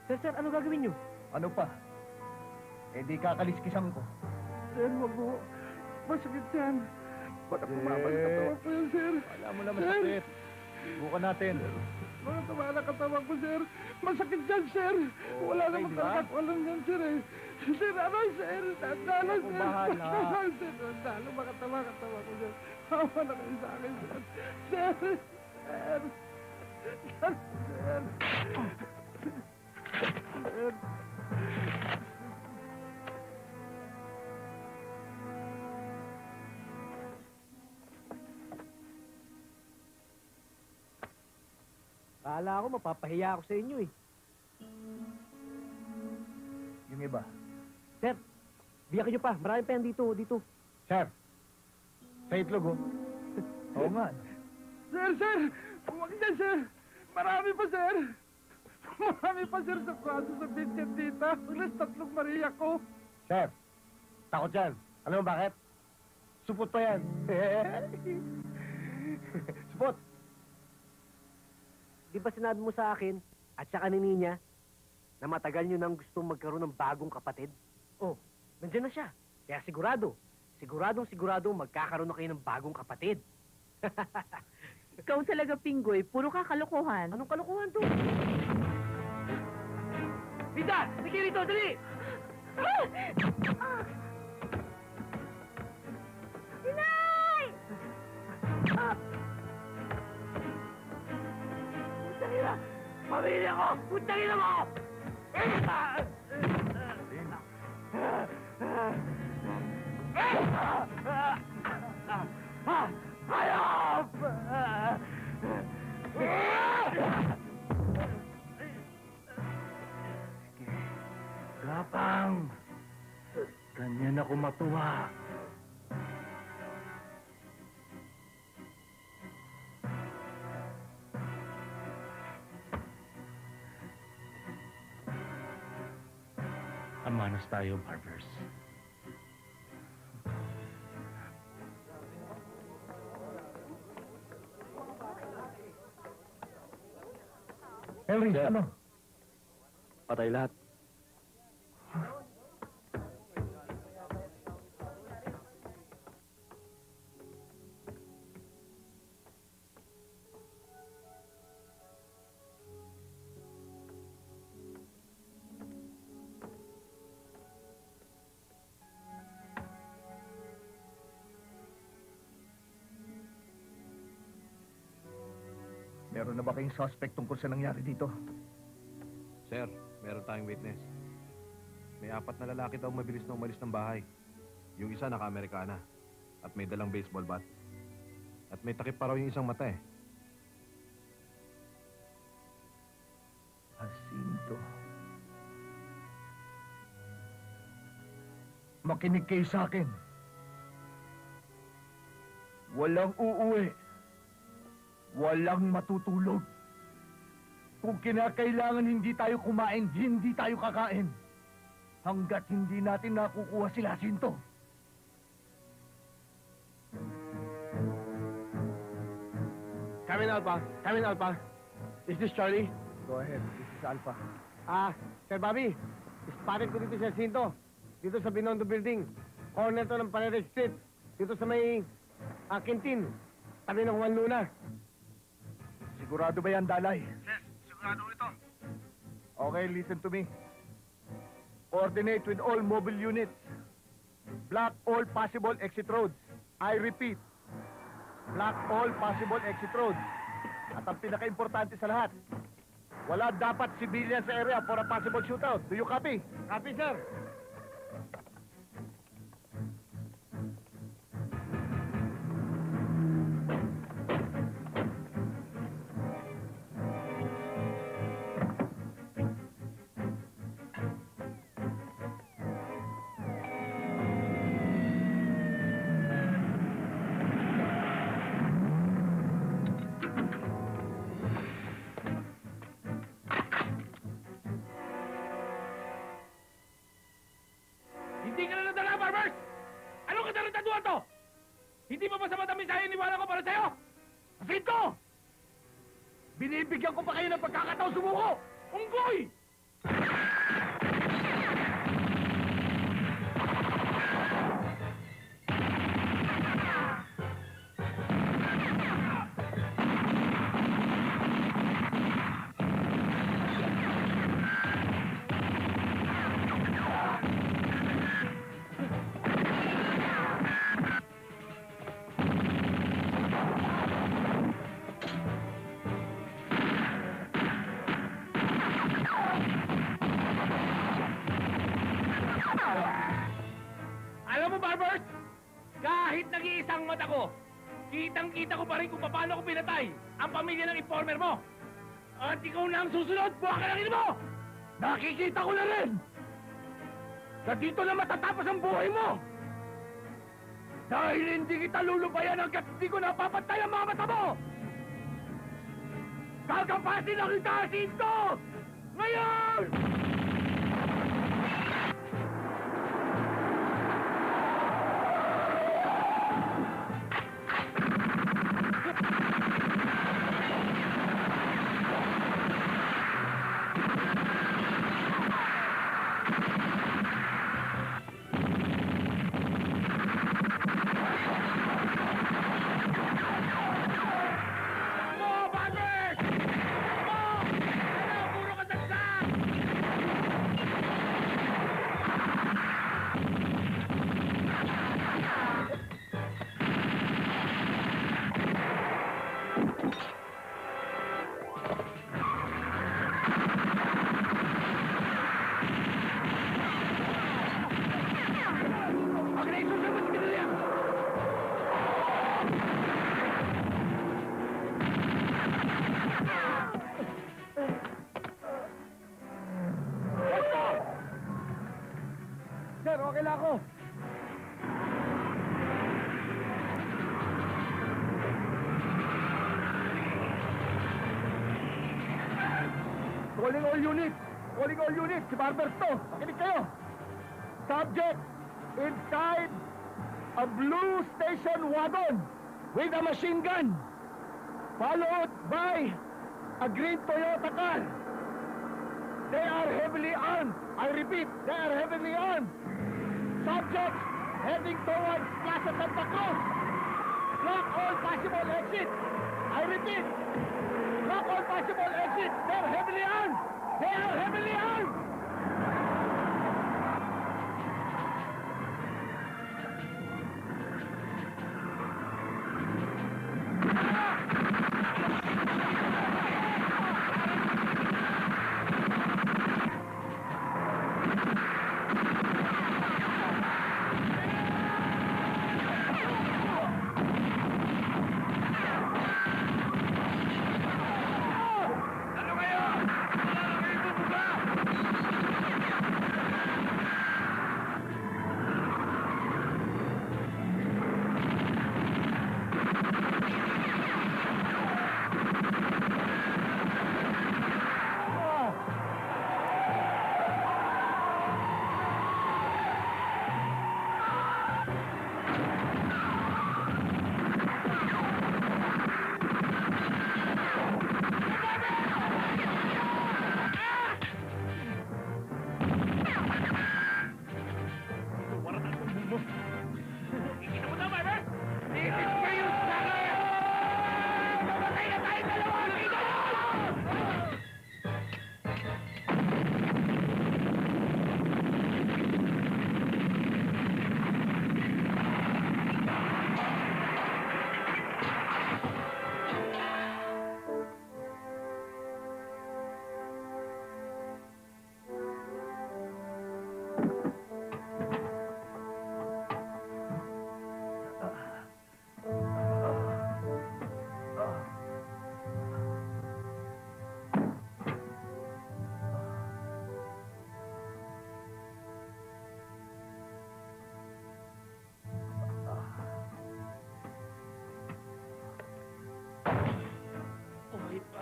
Sir, ano gagawin niyo? Ano pa? Eh di kakaliskisan ko. Sir, wag mo. Masakit yan. Baka tumabal ka tawag ko yan, sir. Alam mo na masakit. Subukan natin. Mga tumala katawag ko, sir. Masakit yan, sir. Wala okay, naman di ba? talaga ko alam yan, sir, eh. Sir, ano, sir? Tandala, Ako sir. bahala. Sir, tandala. Makatawa ko, sir. Hawa na kayo sa akin, sir. Sir! Sir! Sir! Sir! Kala ko mapapahiya ako sa inyo eh. Yung iba. Sir, biyak nyo pa. Marami pa yan dito. Sir! Sa itlog, oh. Oo nga. Sir, sir! Huwag niya, sir! Marami pa, sir! Marami pa, sir, sa kaso sa Vincent Dita. Ulas 3 Maria ko. Sir! Takot yan. Alam mo bakit? Supot pa yan. Supot! Di ba sinabi mo sa akin at saka ni Ninya na matagal nyo nang gusto magkaroon ng bagong kapatid? Oh, nandiyan na siya. Kaya siguradong magkakaroon na kayo ng bagong kapatid. Ikaw talaga, Pinggoy. Puro ka kalokohan. Anong kalokohan to? Rita! Sige rito, dali! Inay! Putang ina! Pamilya ko! Putang ina mo! Hayop! Gapang! Ganyan ako matuwa. Amanas tayo, barbers. Henry, ano? Patay lahat. Meron na ba kayong suspect tungkol sa nangyari dito? Sir, meron tayong witness. May 4 na lalaki daw mabilis na umalis ng bahay. Yung isa naka-Amerikana at may dalang baseball bat. At may takip pa raw yung isang mata eh. Jacinto. Makinig kayo sa akin. Walang uuwi. Walang matutulog. Kung kinakailangan hindi tayo kumain, hindi tayo kakain. Hanggat hindi natin nakukuha si Jacinto. Come in, Alpha. Is this Charlie? Go ahead, this is Alpha. Sir Bobby, spotted ko dito si Jacinto. Dito sa Binondo Building. Corner to ng Paredes Street. Dito sa may Quintin. Tabi ng Juan Luna. Sigurado ba yan, Dalay? Yes, sigurado ito. Okay, listen to me. Coordinate with all mobile units. Block all possible exit roads. I repeat, block all possible exit roads. At ang pinaka-importante sa lahat, wala dapat civilian sa area for a possible shootout. Do you copy? Copy, sir. tarantatuan to? Hindi pa ba sapat ang mensahe iniwala ko para sa'yo? Jacinto! Binibigyan ko pa kayo ng pagkakataon sumuko! Unggoy! Alam mo, Barbers, kahit nag-iisang mata ko, kitang-kita ko pa rin kung paano ko pinatay ang pamilya ng informer mo. At ikaw na ang susunod, buha ka ng ino mo! Nakikita ko na rin! Na dito na matatapos ang buhay mo! Dahil hindi kita lulubayan hanggat hindi ko napapatay ang mga mata mo! Gagapasin na kita, Jacinto! Ngayon! Sir, okay lang ako. Calling all units! Calling all units! Si Barbers to! Makinig kayo! Subject inside a blue station wagon with a machine gun, followed by a green Toyota car. They are heavily armed. I repeat, they are heavily armed. Subjects heading towards Plaza Santa Cruz. Block all possible exits. I repeat, block all possible exits. They are heavily armed. They are heavily armed.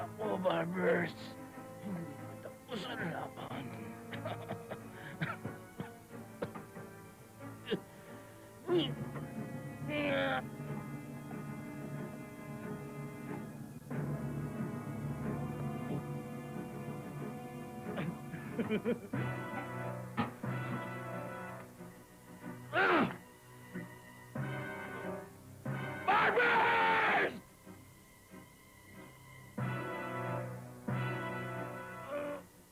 Ako, Barbers. Hindi pa tapos ang laban. Barbers!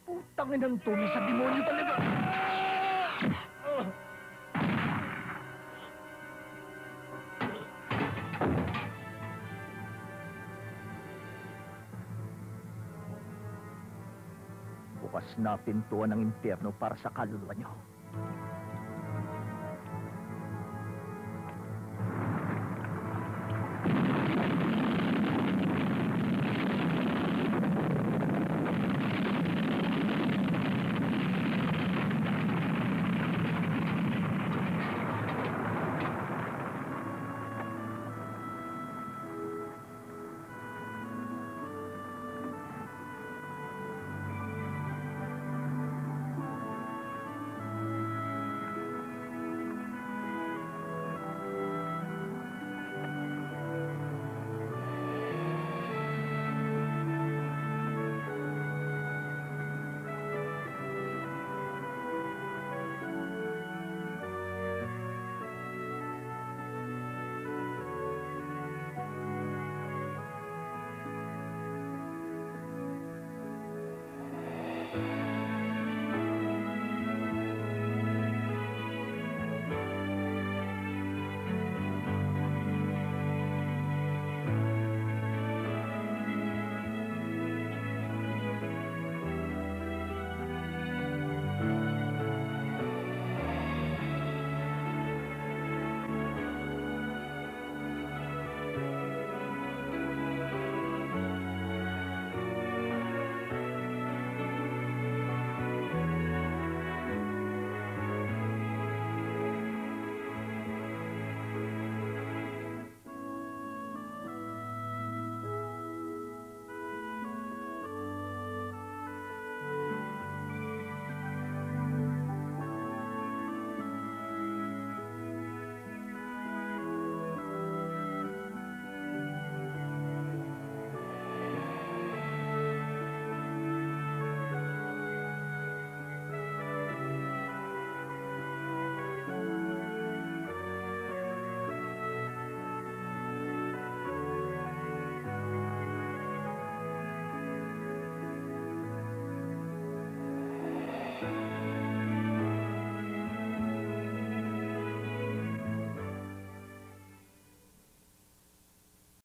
Putang inang to, sa demonyo talaga. Bukas na pintuan ng impyerno para sa kaluluwa niyo.